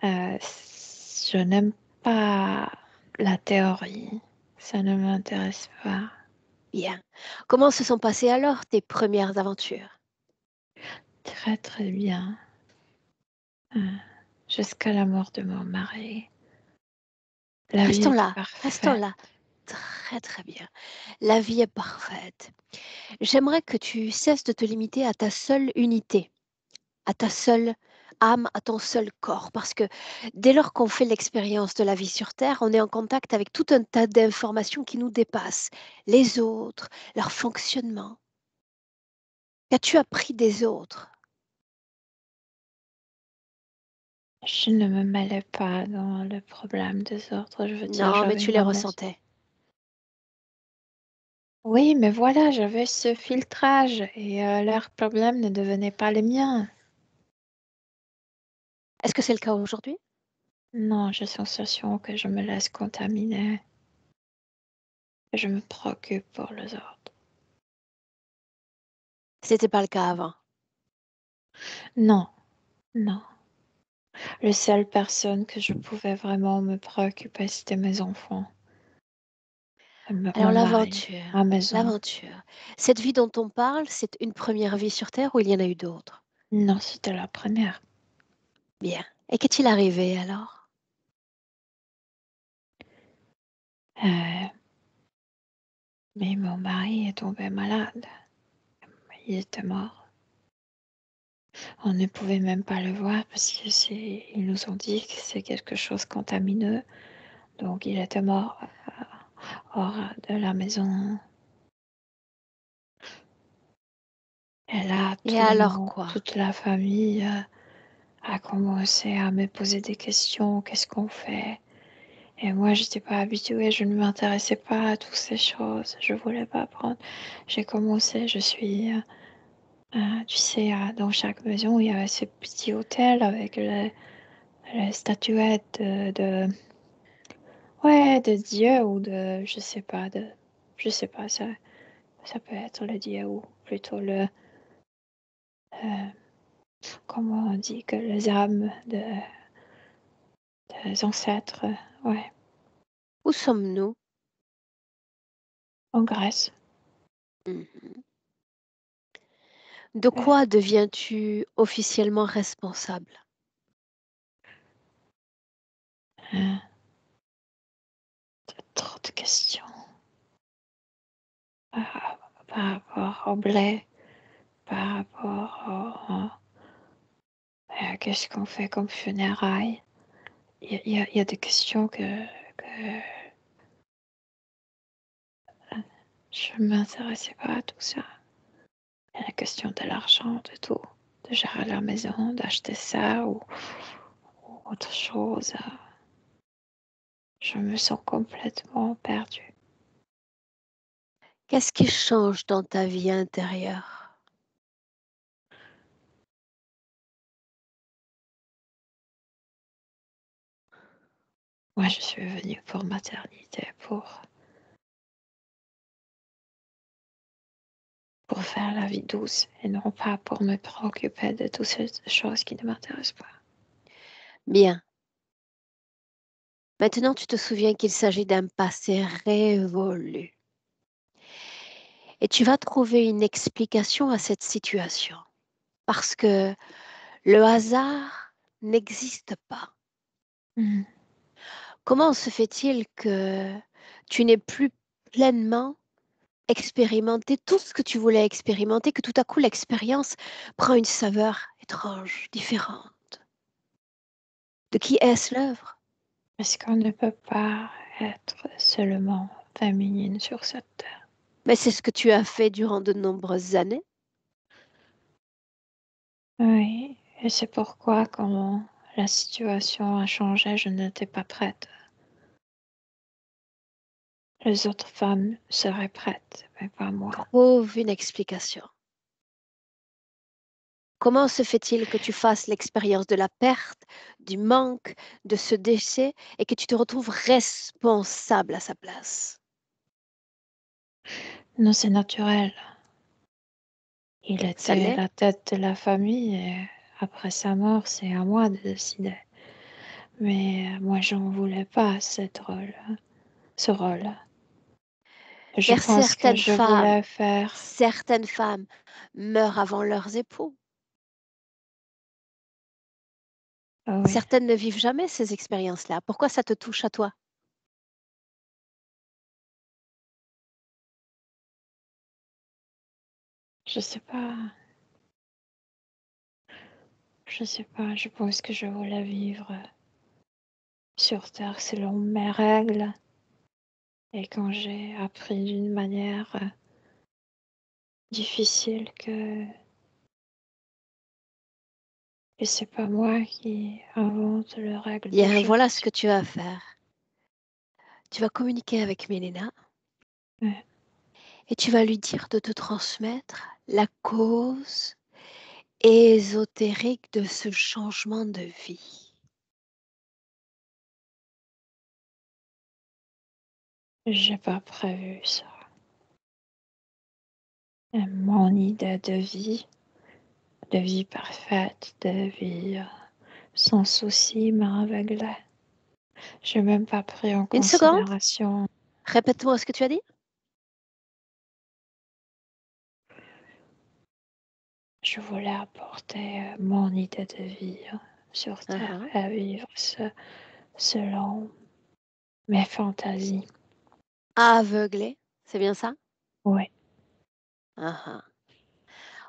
Euh, je n'aime pas la théorie. Ça ne m'intéresse pas. Bien. Comment se sont passées alors tes premières aventures? Très très bien. Euh, Jusqu'à la mort de mon mari. La vie Restons était là, restons parfaite. là. Très très bien. La vie est parfaite. J'aimerais que tu cesses de te limiter à ta seule unité, à ta seule âme, à ton seul corps, parce que dès lors qu'on fait l'expérience de la vie sur Terre, on est en contact avec tout un tas d'informations qui nous dépassent, les autres, leur fonctionnement. Qu'as-tu appris des autres? Je ne me mêlais pas dans le problème des autres. Je veux dire, Non, mais j'avais tu les ma maison. ressentais. Oui, mais voilà, j'avais ce filtrage et leurs problèmes ne devenaient pas les miens. Est-ce que c'est le cas aujourd'hui? Non, j'ai la sensation que je me laisse contaminer, que je me préoccupe pour les autres. C'était pas le cas avant. Non, non. La seule personne que je pouvais vraiment me préoccuper, c'était mes enfants. Alors mon mari, ma maison. l'aventure. Cette vie dont on parle, c'est une première vie sur Terre ou il y en a eu d'autres? Non, c'était la première. Bien. Et qu'est-il arrivé alors? Euh, mais mon mari est tombé malade. Il était mort. On ne pouvait même pas le voir parce que ils nous ont dit que c'est quelque chose de contamineux. Donc il était mort hors de la maison. Et là, Et alors quoi? toute la famille a commencé à me poser des questions. Qu'est-ce qu'on fait? Et moi, je n'étais pas habituée, je ne m'intéressais pas à toutes ces choses. Je voulais pas apprendre. J'ai commencé, tu sais, dans chaque maison, il y avait ce petit hôtel avec les statuettes ouais, de Dieu ou je sais pas, ça peut être le Dieu ou plutôt euh, comment on dit que les âmes des ancêtres, ouais, Où sommes-nous? en Grèce. Mhm. De Euh, quoi deviens-tu officiellement responsable? euh, Trop de questions par rapport au blé, par rapport qu'est-ce qu'on fait comme funérailles. Il y a des questions que je ne m'intéressais pas à tout ça. Il y a la question de l'argent, de tout, de gérer la maison, d'acheter ça ou autre chose. Je me sens complètement perdue. Qu'est-ce qui change dans ta vie intérieure? Moi, je suis venue pour maternité, pour faire la vie douce et non pas pour me préoccuper de toutes ces choses qui ne m'intéressent pas. Bien. Maintenant, tu te souviens qu'il s'agit d'un passé révolu. Et tu vas trouver une explication à cette situation. Parce que le hasard n'existe pas. Mm. Comment se fait-il que tu n'aies plus pleinement expérimenté tout ce que tu voulais expérimenter, que tout à coup l'expérience prend une saveur étrange, différente? De qui est-ce l'œuvre? Parce qu'on ne peut pas être seulement féminine sur cette terre. Mais c'est ce que tu as fait durant de nombreuses années. Oui, et c'est pourquoi quand la situation a changé, je n'étais pas prête. Les autres femmes seraient prêtes, mais pas moi. Trouve une explication. Comment se fait-il que tu fasses l'expérience de la perte, du manque, de ce décès et que tu te retrouves responsable à sa place? Non, c'est naturel. Il Ça était l'est? la tête de la famille et après sa mort, c'est à moi de décider. Mais moi, j'en voulais pas ce rôle. Je Car pense que je voulais faire. certaines femmes meurent avant leurs époux. Ah oui, Certaines ne vivent jamais ces expériences-là. Pourquoi ça te touche à toi? je sais pas. Je sais pas. Je pense que je voulais vivre sur Terre selon mes règles. Et quand j'ai appris d'une manière difficile que c'est pas moi qui invente les règles du Bien, jeu. voilà ce que tu vas faire. Tu vas communiquer avec Mélina Ouais. et tu vas lui dire de te transmettre la cause ésotérique de ce changement de vie. J'ai pas prévu ça. Et mon idée de vie parfaite, de vie sans souci m'a aveuglée. J'ai même pas pris en Une seconde, considération. Répète-moi ce que tu as dit. Je voulais apporter mon idée de vie sur Terre Uh-huh. et à vivre selon mes fantasies. Aveuglé, c'est bien ça? Oui, Uh-huh.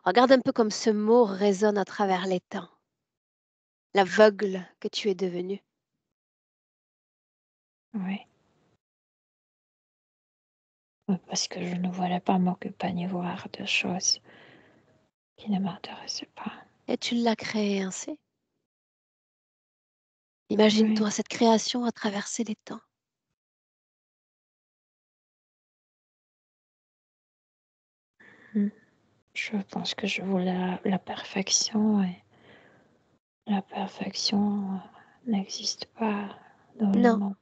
Regarde un peu comme ce mot résonne à travers les temps. L'aveugle que tu es devenu. oui. Parce que je ne voulais pas m'occuper ni voir de choses qui ne m'intéressaient pas. Et tu l'as créé ainsi. Oui. Imagine-toi, cette création a traversé les temps. Je pense que je voulais la perfection et la perfection n'existe pas dans le Non, monde.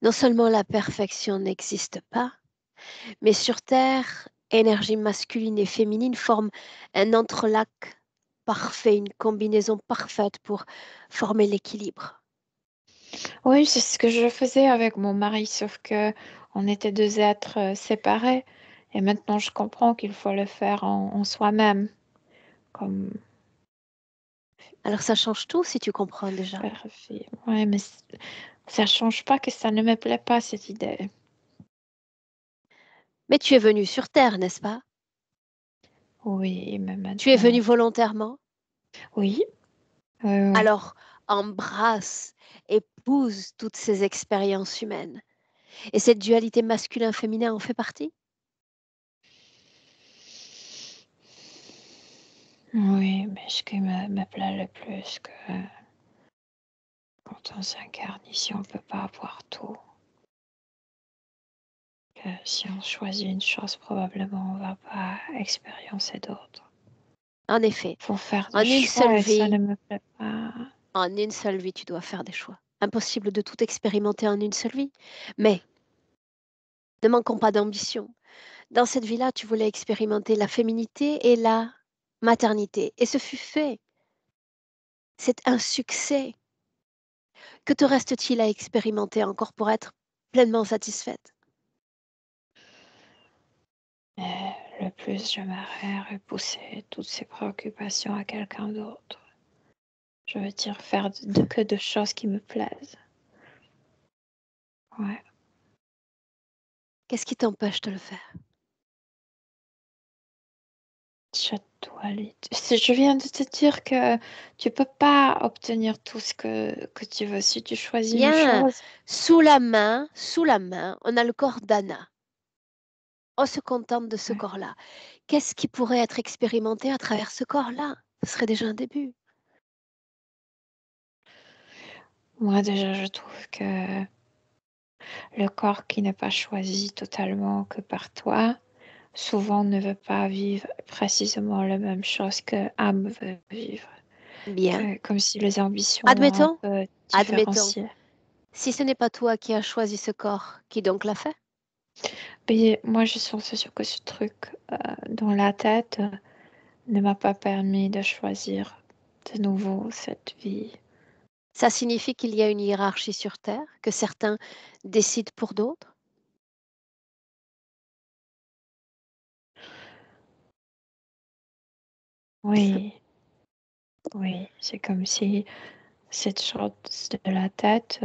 non seulement la perfection n'existe pas, mais sur Terre, énergie masculine et féminine forment un entrelac parfait, une combinaison parfaite pour former l'équilibre. Oui, c'est ce que je faisais avec mon mari, sauf que on était deux êtres séparés. Et maintenant, je comprends qu'il faut le faire en soi-même, comme Alors ça change tout si tu comprends déjà. père et fille. Oui, mais ça change pas que ça ne me plaît pas, cette idée. Mais tu es venu sur Terre, n'est-ce pas? Oui, mais Tu es venu maintenant, volontairement. oui, oui, oui. Alors embrasse, épouse toutes ces expériences humaines. Et cette dualité masculin-féminin en fait partie? Oui, mais ce qui me plaît le plus, que quand on s'incarne ici, on peut pas avoir tout. Que si on choisit une chose, probablement on va pas expériencer d'autres. En effet, Faut faire des en une seule choix et ça ne vie, me plaît pas. en une seule vie, tu dois faire des choix. Impossible de tout expérimenter en une seule vie. Mais ne manquons pas d'ambition. Dans cette vie-là, tu voulais expérimenter la féminité et la maternité. Et ce fut fait. C'est un succès. Que te reste-t-il à expérimenter encore pour être pleinement satisfaite? Mais le plus j'aimerais repousser toutes ces préoccupations à quelqu'un d'autre. Je veux dire faire que de choses qui me plaisent. Ouais. Qu'est-ce qui t'empêche de le faire? Si je viens de te dire que tu peux pas obtenir tout ce que tu veux si tu choisis une Bien, chose. sous la main, on a le corps d'Anna. On se contente de ce Ouais. corps-là. Qu'est-ce qui pourrait être expérimenté à travers ce corps-là? Ce serait déjà un début. Moi déjà, je trouve que le corps qui n'est pas choisi totalement que par toi, souvent ne veut pas vivre précisément la même chose que âme veut vivre. Bien. Comme si les ambitions ont un Admettons, peu admettons. différencié. Si ce n'est pas toi qui as choisi ce corps, qui donc l'a fait? Mais moi, je suis sûre que ce truc dans la tête ne m'a pas permis de choisir de nouveau cette vie. Ça signifie qu'il y a une hiérarchie sur Terre, que certains décident pour d'autres? Oui, oui, c'est comme si cette chose de la tête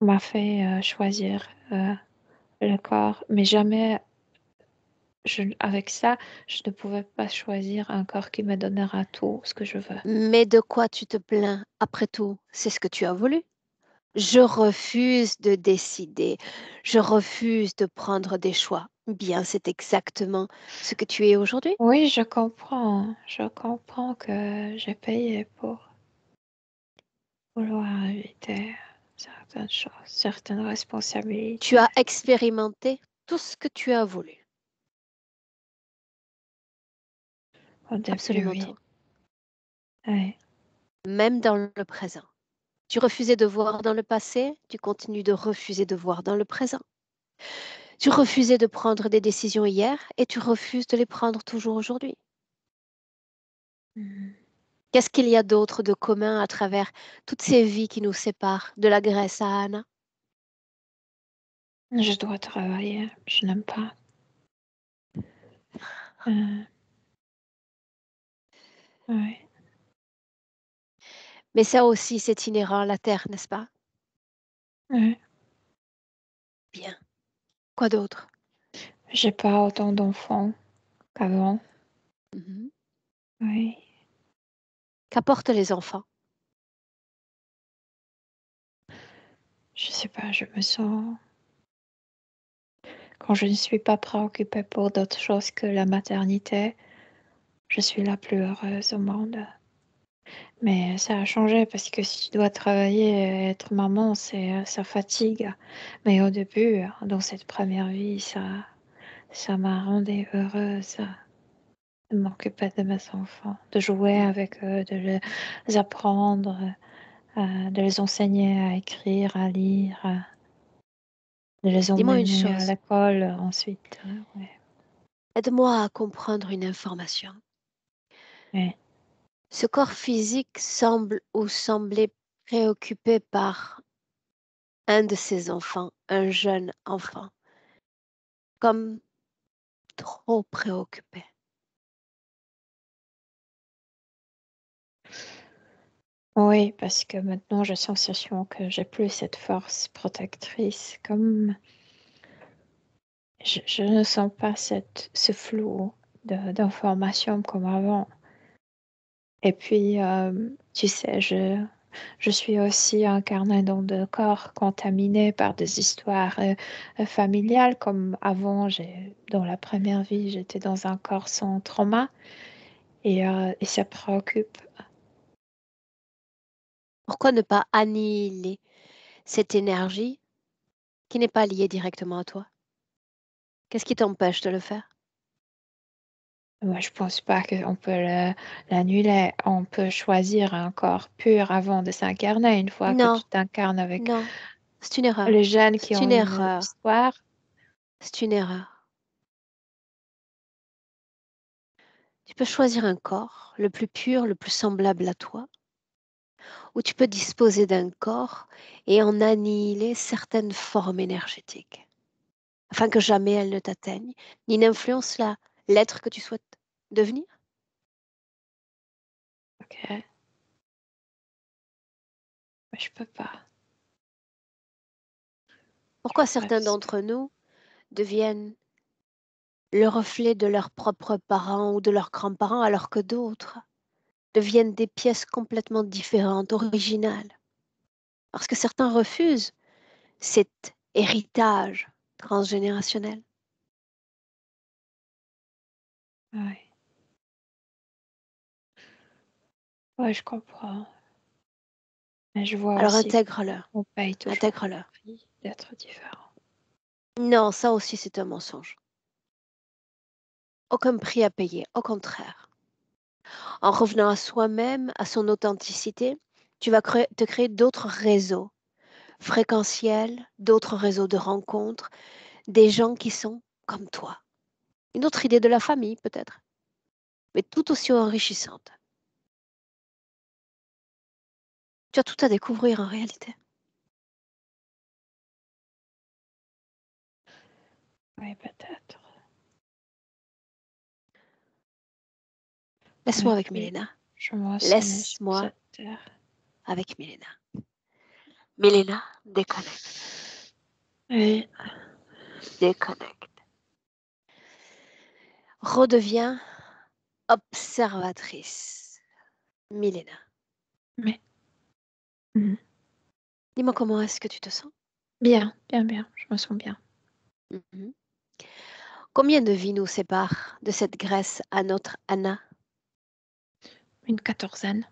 m'a fait choisir le corps, mais jamais, avec ça, je ne pouvais pas choisir un corps qui me donnera tout ce que je veux. Mais de quoi tu te plains? Après tout, c'est ce que tu as voulu. Je refuse de décider. Je refuse de prendre des choix. Bien, c'est exactement ce que tu es aujourd'hui. Oui, je comprends. Je comprends que j'ai payé pour vouloir éviter certaines choses, certaines Tu responsabilités. as expérimenté tout ce que tu as voulu. Au début, Absolument oui. tout. Oui. Même dans le présent. Tu refusais de voir dans le passé, tu continues de refuser de voir dans le présent. Tu refusais de prendre des décisions hier et tu refuses de les prendre toujours aujourd'hui. Mhm. Qu'est-ce qu'il y a d'autre de commun à travers toutes ces vies qui nous séparent de la Grèce à Anna? Je dois travailler, je n'aime pas. Euh, ouais. Mais ça aussi, c'est inhérent à la Terre, n'est-ce pas? Ouais. Bien. Quoi d'autre? J'ai pas autant d'enfants qu'avant. Mhm. Oui. Qu'apportent les enfants? Je sais pas, je me sens. Quand je ne suis pas préoccupée pour d'autres choses que la maternité, je suis la plus heureuse au monde. Mais ça a changé parce que si tu dois travailler et être maman, ça fatigue. Mais au début, dans cette première vie, ça m'a rendue heureuse de m'occuper de mes enfants, de jouer avec eux, de les apprendre, de les enseigner à écrire, à lire, de les Dis-moi une emmener à chose. l'école ensuite. Ouais. Aide-moi à comprendre une information. Ouais. Ce corps physique semble ou semblait préoccupé par un de ses enfants, un jeune enfant, comme trop préoccupé. Oui, parce que maintenant j'ai la sensation que j'ai plus cette force protectrice, comme je ne sens pas ce flou d'informations comme avant. Et puis, tu sais, je suis aussi incarnée dans des corps contaminés par des histoires familiales, comme avant, dans la première vie, j'étais dans un corps sans trauma et ça préoccupe. Pourquoi ne pas annihiler cette énergie qui n'est pas liée directement à toi? Qu'est-ce qui t'empêche de le faire? Moi, je pense pas qu'on peut l'annuler. On peut choisir un corps pur avant de s'incarner. Une fois que Non, tu t'incarnes avec non, c'est une erreur. les gènes qui C'est ont une une erreur. histoire, C'est une erreur. Tu peux choisir un corps le plus pur, le plus semblable à toi, ou tu peux disposer d'un corps et en annihiler certaines formes énergétiques, afin que jamais elles ne t'atteignent, ni n'influencent l'être que tu souhaites devenir. ok, mais je peux pas. Pourquoi certains J'arrive d'entre nous deviennent le reflet de leurs propres parents ou de leurs grands-parents, alors que d'autres deviennent des pièces complètement différentes, originales, parce que certains refusent cet héritage transgénérationnel. Ouais. Ouais, je comprends. Mais je vois Alors aussi intègre-le, qu'on paye toujours le intègre-le. prix d'être différent. Non, ça aussi c'est un mensonge. Aucun prix à payer, au contraire. En revenant à soi-même, à son authenticité, tu vas te créer d'autres réseaux fréquentiels, d'autres réseaux de rencontres, des gens qui sont comme toi. Une autre idée de la famille peut-être, mais tout aussi enrichissante. Tu as tout à découvrir en réalité. Oui, peut-être. Laisse-moi Et avec puis, Milena. je me sens sur Laisse-moi cette terre. avec Milena. Milena, déconnecte. Oui, Déconnecte. Redeviens observatrice. Milena, mais mhm. dis-moi comment est-ce que tu te sens? Bien, bien, bien. Je me sens bien. Mhm. Combien de vies nous séparent de cette Grèce à notre Anna? Une quatorzaine.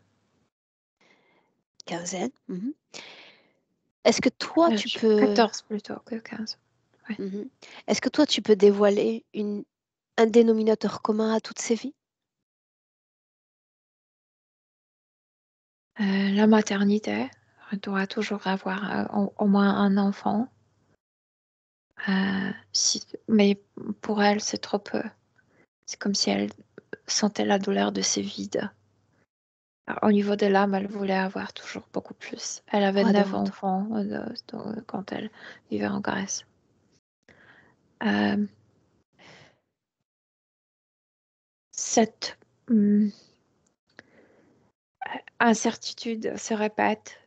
Quinzaine. Mhm. Est-ce que toi, tu peux... 14 plutôt que 15. Ouais. Mhm. Est-ce que toi, tu peux dévoiler un dénominateur commun à toutes ces vies? La maternité, on doit toujours avoir au moins un enfant. Mais pour elle, c'est trop peu. C'est comme si elle sentait la douleur de ses vides. Alors, au niveau de l'âme, elle voulait avoir toujours beaucoup plus. Elle avait Quoi 9 d'autre? enfants quand elle vivait en Grèce. Euh, cette incertitude se répète.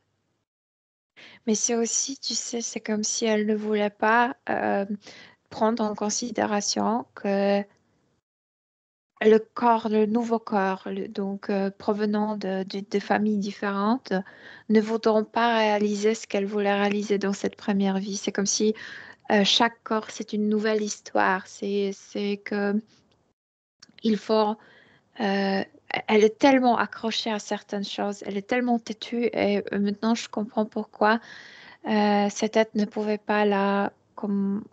Mais c'est aussi, tu sais, c'est comme si elle ne voulait pas prendre en considération que le corps, le nouveau corps, donc provenant de familles différentes, ne voudront pas réaliser ce qu'elle voulait réaliser dans cette première vie. C'est comme si chaque corps, c'est une nouvelle histoire. C'est que il faut. euh, Elle est tellement accrochée à certaines choses, elle est tellement têtue, et maintenant je comprends pourquoi cette tête ne pouvait pas là, comme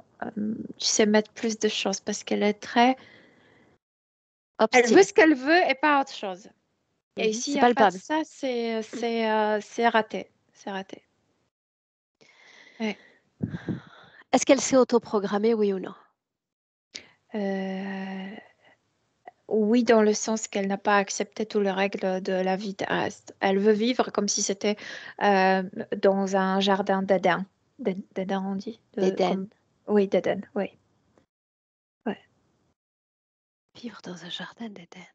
tu sais, mettre plus de choses parce qu'elle est très. Elle veut Obstiné. ce qu'elle veut et pas autre chose. Et s'il C'est n'y a pas de palpable. ça, c'est raté. C'est raté. Ouais. Est-ce qu'elle s'est autoprogrammée, oui ou non? Euh, oui, dans le sens qu'elle n'a pas accepté toutes les règles de la vie terrestre. Elle veut vivre comme si c'était euh, dans un jardin d'Éden. D'Éden, on dit? D'Éden. Oui, d'Éden, oui. Ouais. Vivre dans un jardin d'Éden.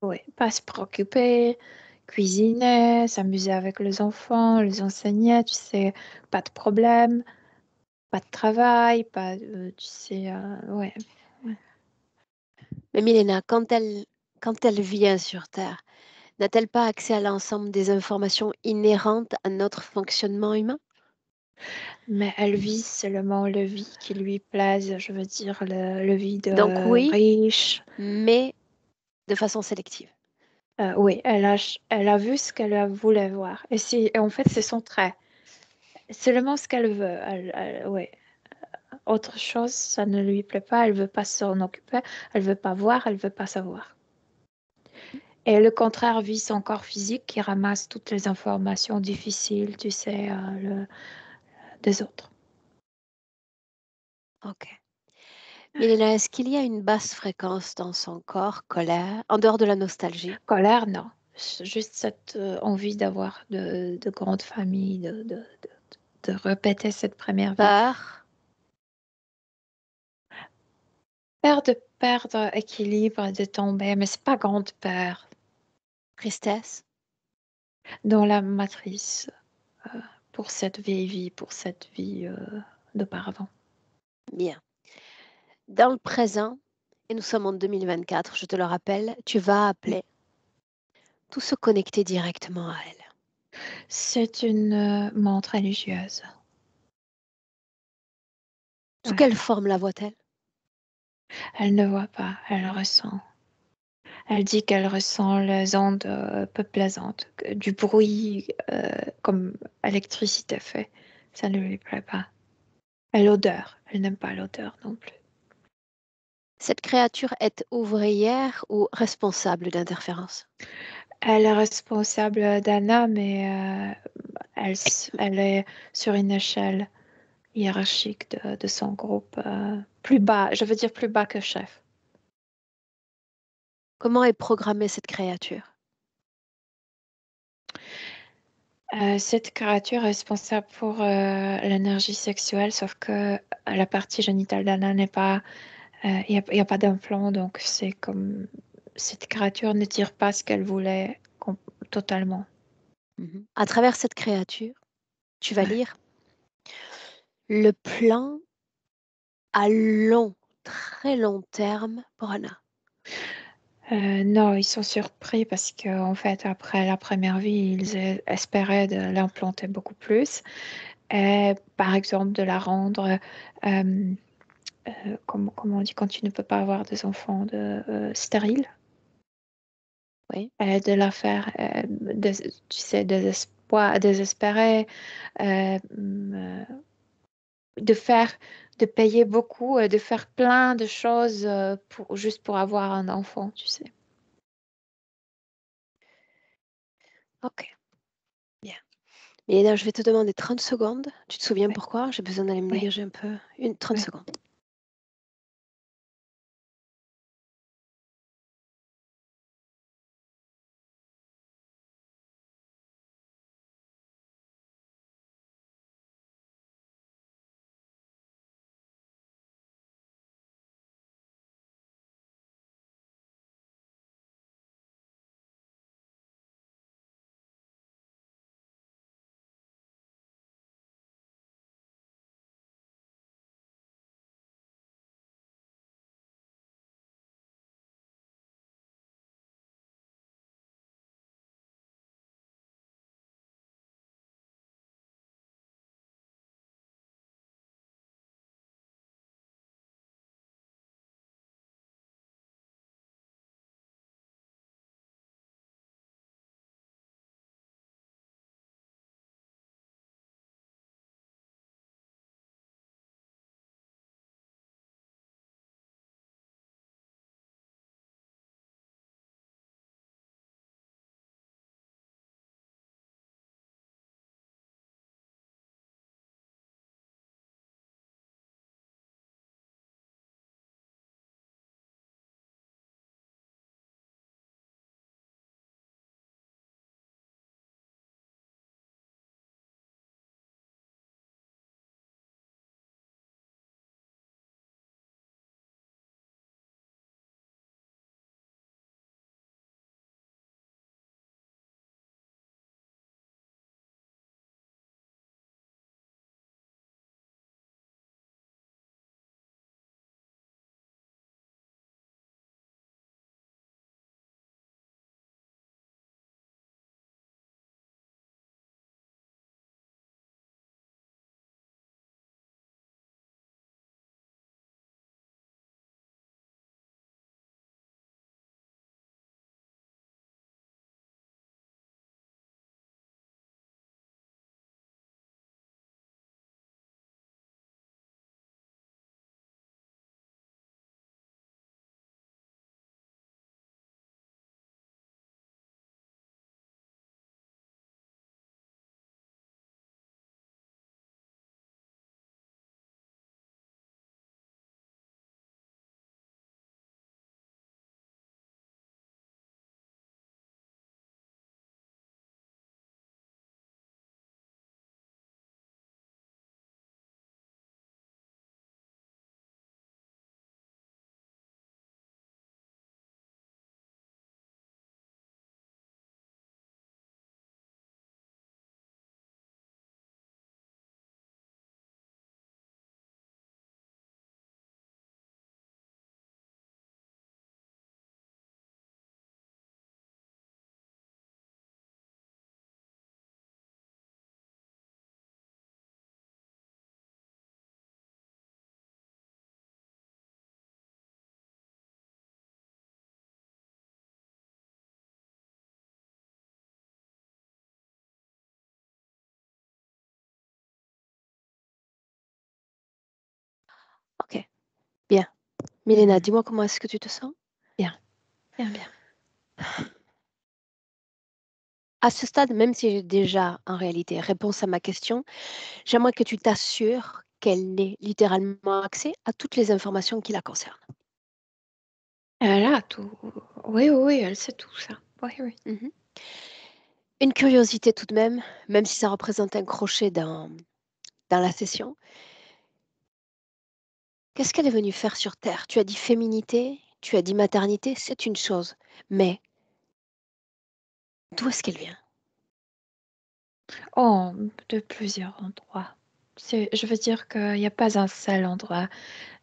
Oui. Pas se préoccuper, cuisiner, s'amuser avec les enfants, les enseigner, tu sais, pas de problème, pas de travail, pas, tu sais, ouais. Mais Milena, quand elle vient sur Terre, n'a-t-elle pas accès à l'ensemble des informations inhérentes à notre fonctionnement humain? Mais elle vit seulement le vie qui lui plaise, je veux dire, le vie Donc de oui, riche. mais de façon sélective. Oui, elle a vu ce qu'elle voulait voir. Et en fait, c'est son trait. Seulement ce qu'elle veut. Ouais. Autre chose, ça ne lui plaît pas. Elle veut pas s'en occuper. Elle veut pas voir. Elle veut pas savoir. Et le contraire vit son corps physique qui ramasse toutes les informations difficiles, tu sais, des autres. Ok. Milena, est-ce qu'il y a une basse fréquence dans son corps, colère, en dehors de la nostalgie? Colère, non. Juste cette envie d'avoir de grandes familles, de répéter cette première vie. Peur, Peur de perdre équilibre, de tomber, mais c'est pas grande peur. tristesse? Dans la matrice, euh, pour cette vieille vie, pour cette vie d'auparavant. Bien. Dans le présent, et nous sommes en 2024, je te le rappelle, tu vas appeler tout se connecter directement à elle. C'est une montre religieuse. Sous Ouais. quelle forme la voit-elle? Elle ne voit pas, elle ressent. Elle dit qu'elle ressent les ondes peu plaisantes, du bruit comme électricité fait. Ça ne lui plaît pas. Et l'odeur, elle n'aime pas l'odeur non plus. Cette créature est ouvrière ou responsable d'interférence? Elle est responsable d'Anna, mais elle est sur une échelle hiérarchique de son groupe, plus bas, je veux dire plus bas que chef. Comment est programmée cette créature? Cette créature est responsable pour l'énergie sexuelle, sauf que la partie génitale d'Anna n'est pas, y a pas d'implant, donc c'est comme cette créature ne tire pas ce qu'elle voulait totalement. À travers cette créature, tu vas Ouais. lire le plan à long, très long terme pour Anna. Non, ils sont surpris parce que en fait, après la première vie, ils espéraient de l'implanter beaucoup plus. Et, par exemple, de la rendre, comment on dit, quand tu ne peux pas avoir des enfants stériles, Oui. de la faire, tu sais, désespérer, euh, de faire, de payer beaucoup, de faire plein de choses juste pour avoir un enfant, tu sais. Ok. Bien. Et là, je vais te demander 30 secondes. Tu te souviens Ouais, pourquoi? J'ai besoin d'aller me ouais, dégager un peu. 30 ouais. secondes. Milena, dis-moi comment est-ce que tu te sens? Bien, bien, bien. À ce stade, même si j'ai déjà en réalité réponse à ma question, j'aimerais que tu t'assures qu'elle ait littéralement accès à toutes les informations qui la concernent. Elle a tout. Oui, oui, oui, elle sait tout ça. Oui, oui. Mhm. Une curiosité tout de même si ça représente un crochet dans la session. Qu'est-ce qu'elle est venue faire sur Terre? Tu as dit féminité, tu as dit maternité, c'est une chose. Mais d'où est-ce qu'elle vient? Oh, de plusieurs endroits. Je veux dire qu'il n'y a pas un seul endroit.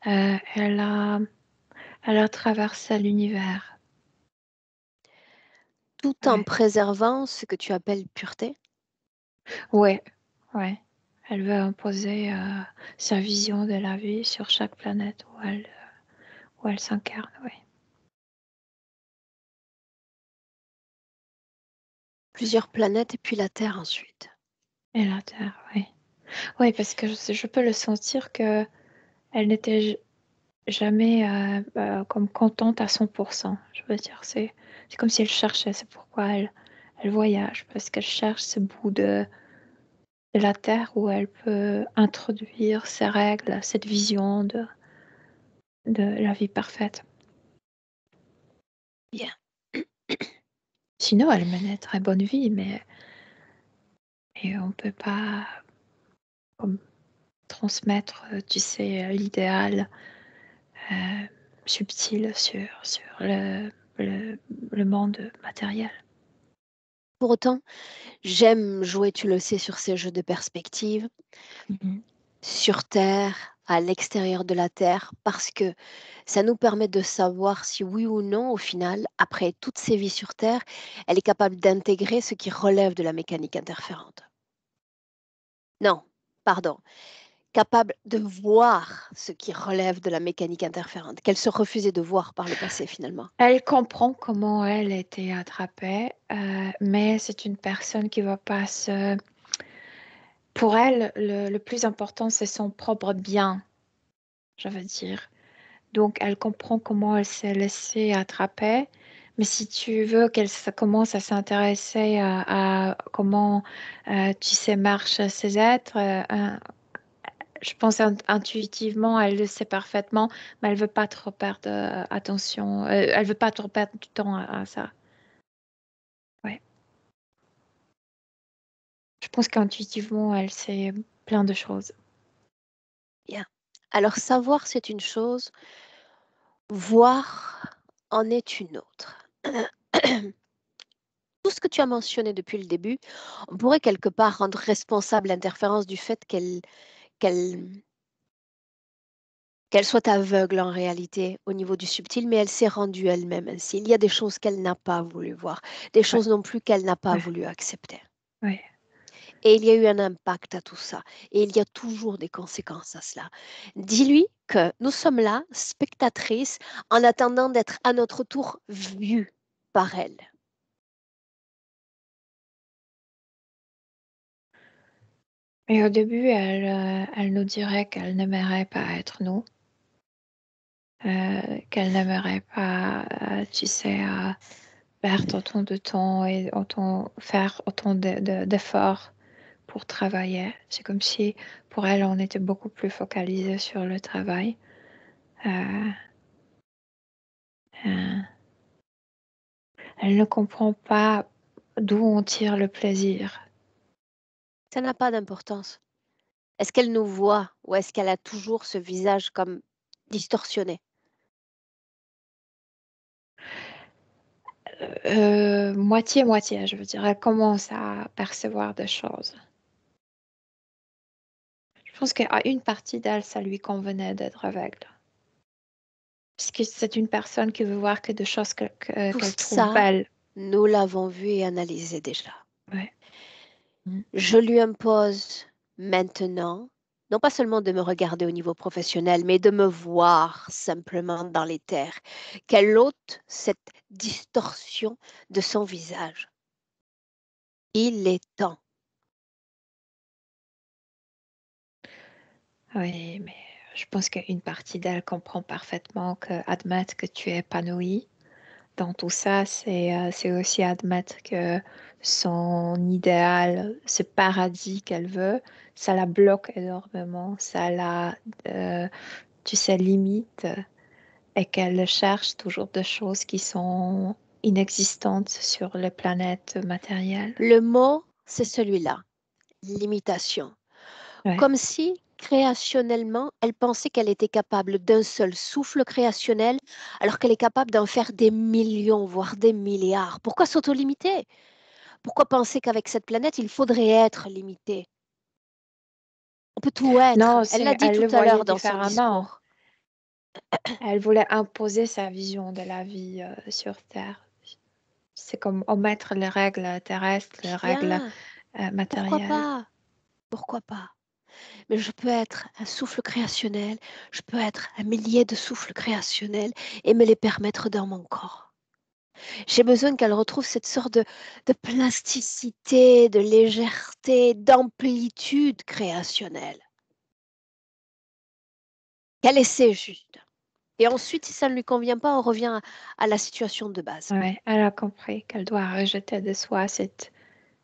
Euh, elle a, elle a traversé l'univers. Tout en Ouais, préservant ce que tu appelles pureté? ouais, ouais. Elle veut imposer sa vision de la vie sur chaque planète où elle s'incarne. Ouais. Plusieurs planètes et puis la Terre ensuite. Et la Terre, oui. Oui, parce que je peux le sentir que elle n'était jamais comme contente à 100%. Je veux dire, c'est comme si elle cherchait. C'est pourquoi elle voyage, parce qu'elle cherche ce bout de la Terre où elle peut introduire ses règles, cette vision de la vie parfaite. Bien. Sinon, elle menait une très bonne vie, mais et on ne peut pas comme, transmettre, tu sais, l'idéal euh, subtil sur le monde matériel. Pour autant, j'aime jouer, tu le sais, sur ces jeux de perspective, Mhm. sur Terre, à l'extérieur de la Terre, parce que ça nous permet de savoir si oui ou non, au final, après toutes ces vies sur Terre, elle est capable d'intégrer ce qui relève de la mécanique interférente. Non, pardon, capable de voir ce qui relève de la mécanique interférente, qu'elle se refusait de voir par le passé finalement. Elle comprend comment elle a été attrapée, mais c'est une personne qui va pas se... Pour elle, le plus important, c'est son propre bien, je veux dire. Donc, elle comprend comment elle s'est laissée attraper. Mais si tu veux commence à s'intéresser à comment, tu sais, marchent ces êtres, je pense intuitivement, elle le sait parfaitement, mais elle veut pas trop perdre attention. Elle veut pas trop perdre du temps à ça. Ouais. Je pense qu'intuitivement, elle sait plein de choses. Bien. Alors savoir, c'est une chose, voir en est une autre. Tout ce que tu as mentionné depuis le début, on pourrait quelque part rendre responsable l'interférence du fait qu'elle qu'elle soit aveugle en réalité au niveau du subtil, mais elle s'est rendue elle-même ainsi. Il y a des choses qu'elle n'a pas voulu voir, des Ouais, choses non plus qu'elle n'a pas ouais, voulu accepter. ouais. Et il y a eu un impact à tout ça. Et il y a toujours des conséquences à cela. Dis-lui que nous sommes là, spectatrices, en attendant d'être à notre tour vues par elle. Et au début, elle nous dirait qu'elle n'aimerait pas être nous, qu'elle n'aimerait pas, tu sais, perdre autant de temps et faire autant d'efforts pour travailler. C'est comme si pour elle, on était beaucoup plus focalisé sur le travail. Euh, euh, Elle ne comprend pas d'où on tire le plaisir. Ça n'a pas d'importance. Est-ce qu'elle nous voit ou est-ce qu'elle a toujours ce visage comme distorsionné? Moitié-moitié, je veux dire. Elle commence à percevoir des choses. Je pense qu'à une partie d'elle, ça lui convenait d'être aveugle. Parce que c'est une personne qui veut voir que des choses Tout qu'elle trouve ça, belles. nous l'avons vu et analysé déjà. Ouais. Mm. Je lui impose maintenant, non pas seulement de me regarder au niveau professionnel, mais de me voir simplement dans les terres, qu'elle ôte cette distorsion de son visage. Il est temps. Oui, mais je pense qu'une partie d'elle comprend parfaitement admettre que tu es épanoui dans tout ça, c'est aussi admettre que son idéal, ce paradis qu'elle veut, ça la bloque énormément, ça la, tu sais, limite et qu'elle cherche toujours des choses qui sont inexistantes sur les planètes matérielles. Le mot, c'est celui-là, limitation. Ouais. Comme si, créationnellement, elle pensait qu'elle était capable d'un seul souffle créationnel, alors qu'elle est capable d'en faire des millions, voire des milliards. Pourquoi s'auto-limiter? Pourquoi penser qu'avec cette planète, il faudrait être limité? On peut tout être. Non, Elle l'a dit elle tout le à voyait l'heure dans son différemment. discours. Elle voulait imposer sa vision de la vie sur Terre. C'est comme omettre les règles terrestres, les règles Bien, pourquoi matérielles. pas? Pourquoi pas? Mais je peux être un souffle créationnel, je peux être un millier de souffles créationnels et me les permettre dans mon corps. J'ai besoin qu'elle retrouve cette sorte de plasticité, de légèreté, d'amplitude créationnelle. Qu'elle essaie juste. Et ensuite, si ça ne lui convient pas, on revient à la situation de base. Ouais, elle a compris qu'elle doit rejeter de soi cette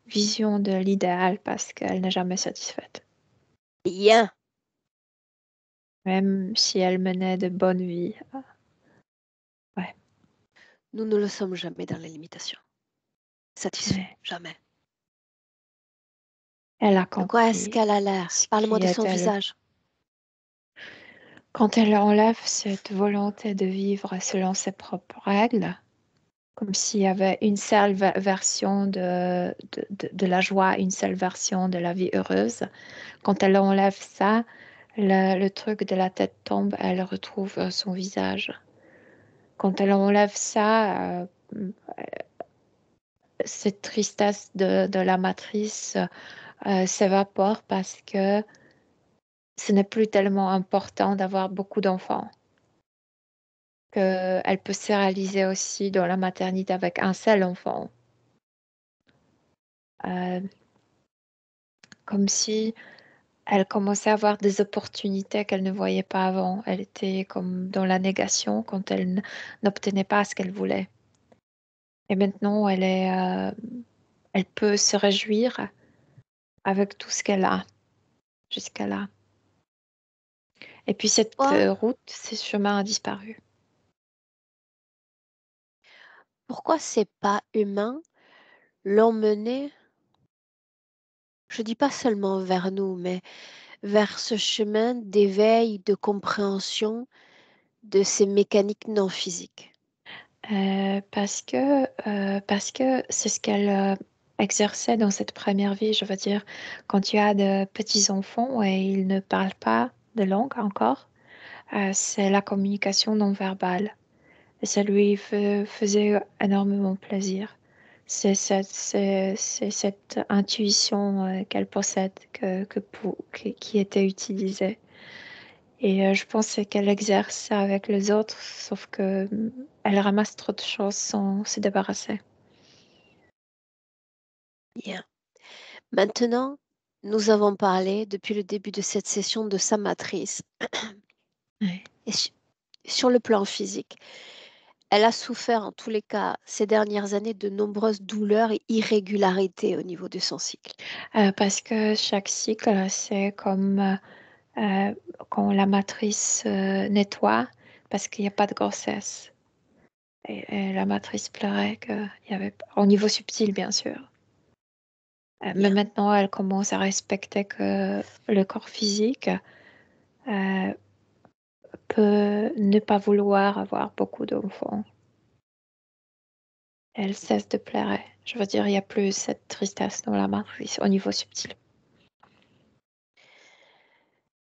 vision de l'idéal parce qu'elle n'est jamais satisfaite. Bien. Même si elle menait de bonnes vies. Ouais. Nous ne le sommes jamais dans les limitations. Satisfaits, Ouais. jamais. Elle a De quoi est-ce compris qu'elle a l'air? ce Parle-moi qui de son était visage. quand elle enlève cette volonté de vivre selon ses propres règles, comme s'il y avait une seule version de la joie, une seule version de la vie heureuse. Quand elle enlève ça, le truc de la tête tombe, elle retrouve son visage. Quand elle enlève ça, cette tristesse de la matrice s'évapore parce que ce n'est plus tellement important d'avoir beaucoup d'enfants. Qu'elle peut se réaliser aussi dans la maternité avec un seul enfant. Euh, comme si elle commençait à avoir des opportunités qu'elle ne voyait pas avant. Elle était comme dans la négation quand elle n'obtenait pas ce qu'elle voulait. Et maintenant, elle peut se réjouir avec tout ce qu'elle a jusqu'à là. Et puis cette Pourquoi, route, ce chemin a disparu. pourquoi c'est pas humain l'emmener, je dis pas seulement vers nous, mais vers ce chemin d'éveil, de compréhension de ces mécaniques non physiques? Parce que c'est ce qu'elle exerçait dans cette première vie. Je veux dire, quand tu as de petits enfants et ils ne parlent pas de langue encore, c'est la communication non verbale. Et ça lui faisait énormément plaisir. C'est cette intuition qu'elle possède qui était utilisée. Et je pense qu'elle exerce ça avec les autres, sauf que elle ramasse trop de choses sans se débarrasser. Bien. Maintenant, nous avons parlé depuis le début de cette session de sa matrice. Ouais. Et sur le plan physique, elle a souffert en tous les cas ces dernières années de nombreuses douleurs et irrégularités au niveau de son cycle. Parce que chaque cycle, c'est comme euh, quand la matrice nettoie, parce qu'il n'y a pas de grossesse. Et la matrice pleurait qu'il y avait, au niveau subtil, bien sûr. Mais Bien. maintenant, elle commence à respecter que le corps physique euh, peut ne pas vouloir avoir beaucoup d'enfants. Elle cesse de pleurer. Je veux dire, il n'y a plus cette tristesse dans la matrice au niveau subtil.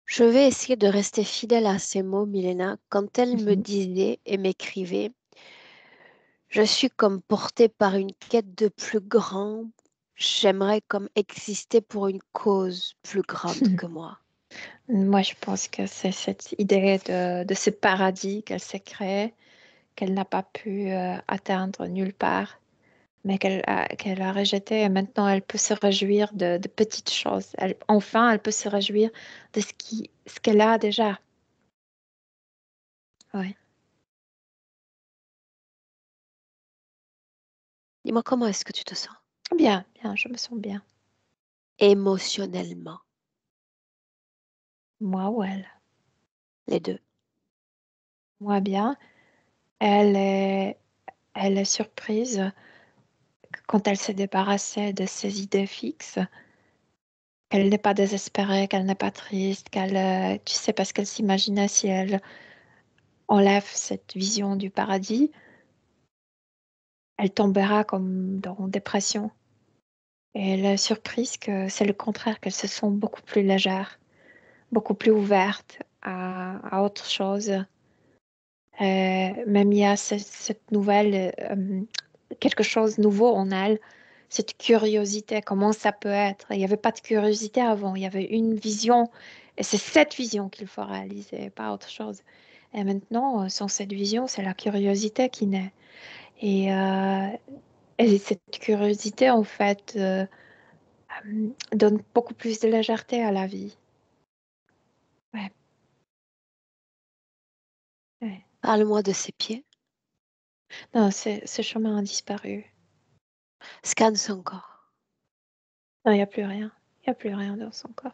Je vais essayer de rester fidèle à ces mots, Milena, quand elle me Mhm. disait et m'écrivait, je suis comme portée par une quête de plus grand, j'aimerais comme exister pour une cause plus grande que moi. Moi, je pense que c'est cette idée de ce paradis qu'elle s'est créé, qu'elle n'a pas pu atteindre nulle part, mais qu'elle a rejeté. Et maintenant, elle peut se réjouir de petites choses. Enfin, elle peut se réjouir de ce qu'elle a déjà. Oui. Dis-moi, comment est-ce que tu te sens Bien, bien, je me sens bien. émotionnellement, Moi ou elle? les deux? Moi bien. Elle est, elle est surprise quand elle s'est débarrassée de ses idées fixes, qu'elle n'est pas désespérée, qu'elle n'est pas triste, tu sais, parce qu'elle s'imaginait si elle enlève cette vision du paradis, elle tombera comme dans dépression. Et elle est surprise que c'est le contraire, qu'elle se sent beaucoup plus légère, beaucoup plus ouverte à autre chose. Même il y a cette nouvelle, quelque chose de nouveau en elle, cette curiosité, comment ça peut être. Il n'y avait pas de curiosité avant, il y avait une vision, et c'est cette vision qu'il faut réaliser, pas autre chose. Et maintenant, sans cette vision, c'est la curiosité qui naît. Et, euh, et cette curiosité, en fait, donne beaucoup plus de légèreté à la vie. Ouais, ouais. Parle-moi de ses pieds. Non, ce chemin a disparu. Scanne son corps. Non, il n'y a plus rien. Il n'y a plus rien dans son corps.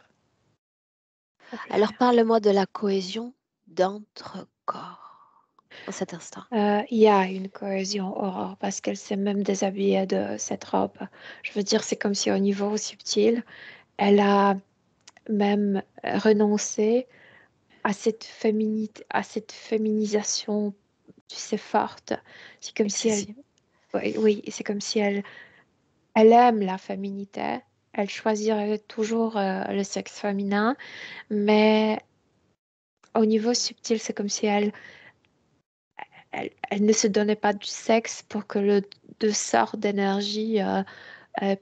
Il n'y a plus Alors rien. parle-moi de la cohésion d'entre corps en cet instant. Il y a une cohésion, Aurore, parce qu'elle s'est même déshabillée de cette robe. Je veux dire, c'est comme si au niveau subtil, elle a même renoncé à cette féminisation, tu sais, forte. C'est comme si elle, Excessive. oui, oui, c'est comme si elle aime la féminité. Elle choisirait toujours le sexe féminin, mais au niveau subtil, c'est comme si elle ne se donnait pas du sexe pour que le deux sortes d'énergie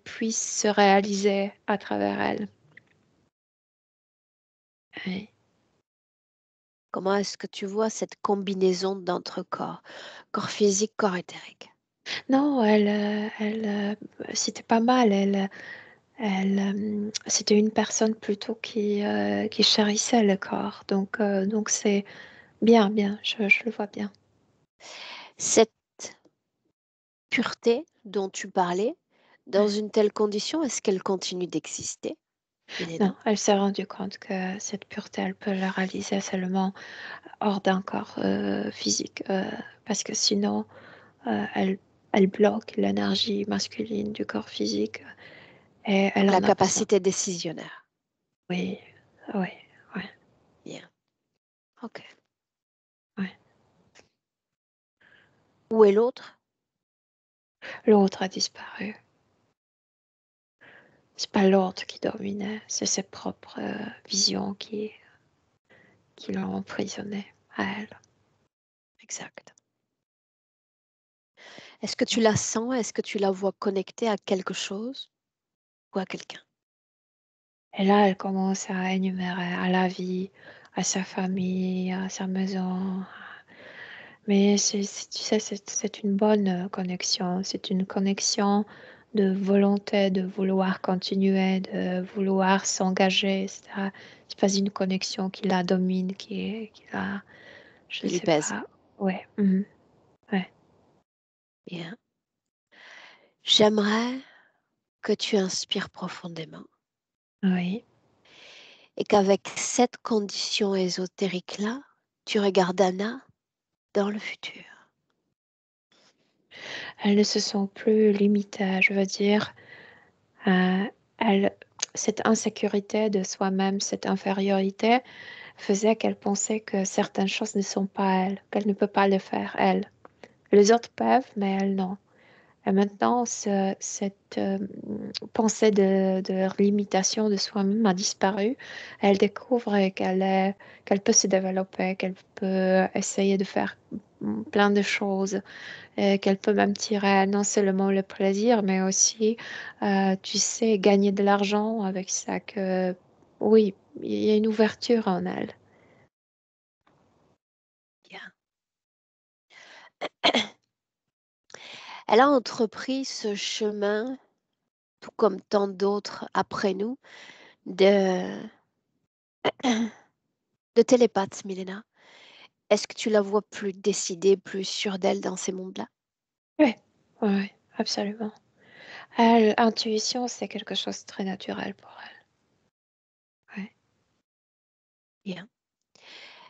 puissent se réaliser à travers elle. Oui. Comment est-ce que tu vois cette combinaison d'entre corps? Corps physique, corps éthérique. Non, c'était pas mal. C'était une personne plutôt qui chérissait le corps. Donc c'est bien, bien. Je le vois bien. Cette pureté dont tu parlais, dans Ouais. une telle condition, est-ce qu'elle continue d'exister, Non, Milena? elle s'est rendue compte que cette pureté, elle peut la réaliser seulement hors d'un corps physique, parce que sinon, elle, elle bloque l'énergie masculine du corps physique et elle Donc la en a besoin. capacité décisionnaire. Oui, oui, oui, Bien. Ok. oui. Où est l'autre? L'autre a disparu. C'est pas l'autre qui dominait, c'est ses propres visions qui l'ont emprisonné à elle. Exact. Est-ce que tu la sens? Est-ce que tu la vois connectée à quelque chose ou à quelqu'un? Et là, elle commence à énumérer à la vie, à sa famille, à sa maison. Mais tu sais, c'est une bonne connexion. C'est une connexion de volonté, de vouloir continuer, de vouloir s'engager, etc. C'est pas une connexion qui la domine, qui la, je Qui lui sais pèse? pas. Ouais, mhm, ouais, Bien. J'aimerais que tu inspires profondément oui. et qu'avec cette condition ésotérique-là, tu regardes Anna dans le futur. Elles ne se sont plus limitées, je veux dire. Euh, elle, cette insécurité de soi-même, cette infériorité, faisait qu'elle pensait que certaines choses ne sont pas elle, qu'elle ne peut pas le faire elle. Les autres peuvent, mais elle non. Et maintenant, cette pensée de limitation de soi-même a disparu. Elle découvre qu'elle peut se développer, qu'elle peut essayer de faire plein de choses, qu'elle peut même tirer non seulement le plaisir, mais aussi, tu sais, gagner de l'argent avec ça. Que oui, il y a une ouverture en elle. Bien. Elle a entrepris ce chemin, tout comme tant d'autres après nous, de, de télépathe, Milena. Est-ce que tu la vois plus décidée, plus sûre d'elle dans ces mondes-là? Oui, oui, absolument. Intuition, c'est quelque chose de très naturel pour elle. Ouais. Bien.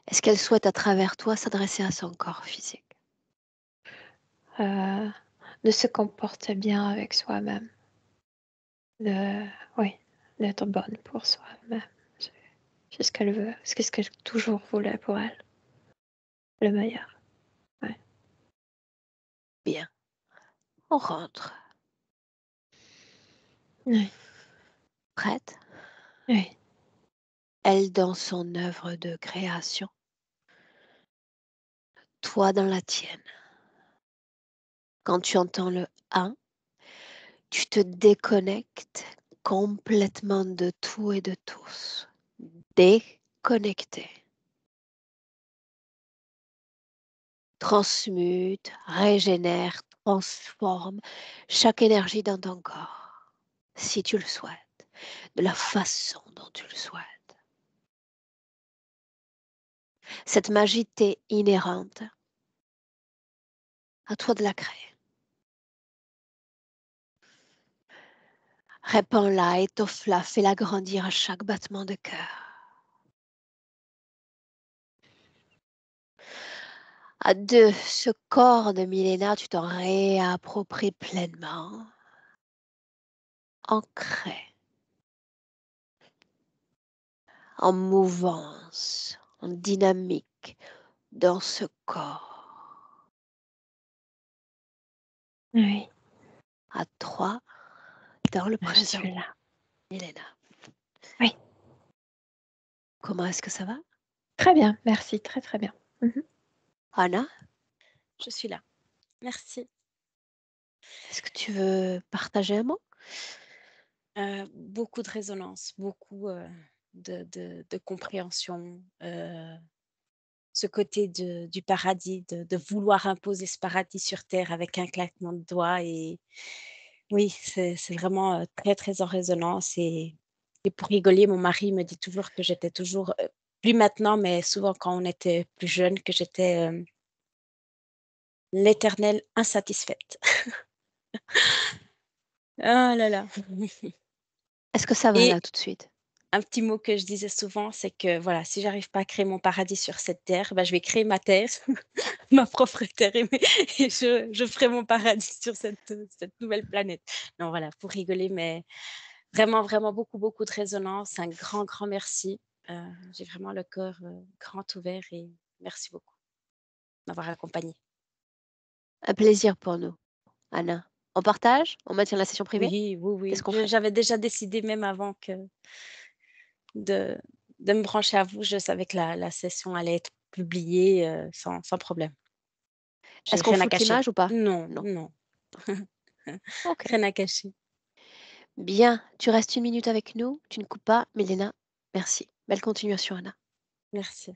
Est-ce qu'elle souhaite à travers toi s'adresser à son corps physique? Euh, de se comporter bien avec soi-même. Oui, d'être bonne pour soi-même. C'est c'est ce qu'elle veut. C'est ce qu'elle toujours voulait pour elle. Le meilleur. Ouais. Bien. On rentre. Oui, Prête? oui, Elle dans son œuvre de création, toi dans la tienne. Quand tu entends le 1, tu te déconnectes complètement de tout et de tous. Déconnecté. Transmute, régénère, transforme chaque énergie dans ton corps, si tu le souhaites, de la façon dont tu le souhaites. Cette magie t'est inhérente. À toi de la créer. Répands-la, étoffe-la, fais-la grandir à chaque battement de cœur. À deux, ce corps de millénaire, tu t'en réappropries pleinement, ancré, en mouvance, en dynamique dans ce corps. oui. À trois, dans le Je présent, suis là. Milena. Oui. Comment est-ce que ça va? Très bien, merci, très très bien. Mhm. Anna, Je suis là. Merci. est-ce que tu veux partager un mot? Beaucoup de résonance, beaucoup de compréhension. Ce côté du paradis, de vouloir imposer ce paradis sur terre avec un claquement de doigts. Et oui, c'est vraiment très, très en résonance. Et pour rigoler, mon mari me dit toujours que j'étais toujours, plus maintenant, mais souvent quand on était plus jeune, que j'étais l'éternelle insatisfaite. Ah là là. Est-ce que ça va Et là tout de suite? un petit mot que je disais souvent, c'est que voilà, si j'arrive pas à créer mon paradis sur cette terre, bah, je vais créer ma terre, ma propre terre et je ferai mon paradis sur cette nouvelle planète. Non, voilà, pour rigoler, mais vraiment, vraiment beaucoup, beaucoup de résonance. Un grand, grand merci. J'ai vraiment le cœur, grand ouvert et merci beaucoup de m'avoir accompagnée. Un plaisir pour nous, Anna. On partage? On maintient la session privée? Oui, oui, Qu'est-ce oui. qu'on Je fait? j'avais déjà décidé même avant que de de me brancher à vous, je savais que la session allait être publiée, sans problème. J'ai Est-ce qu'on rien à floute cacher. l'image ou pas? Non, Non. non, Ok. rien à cacher. Bien, tu restes une minute avec nous, tu ne coupes pas. Milena, merci. Belle continuation, Anna. Merci.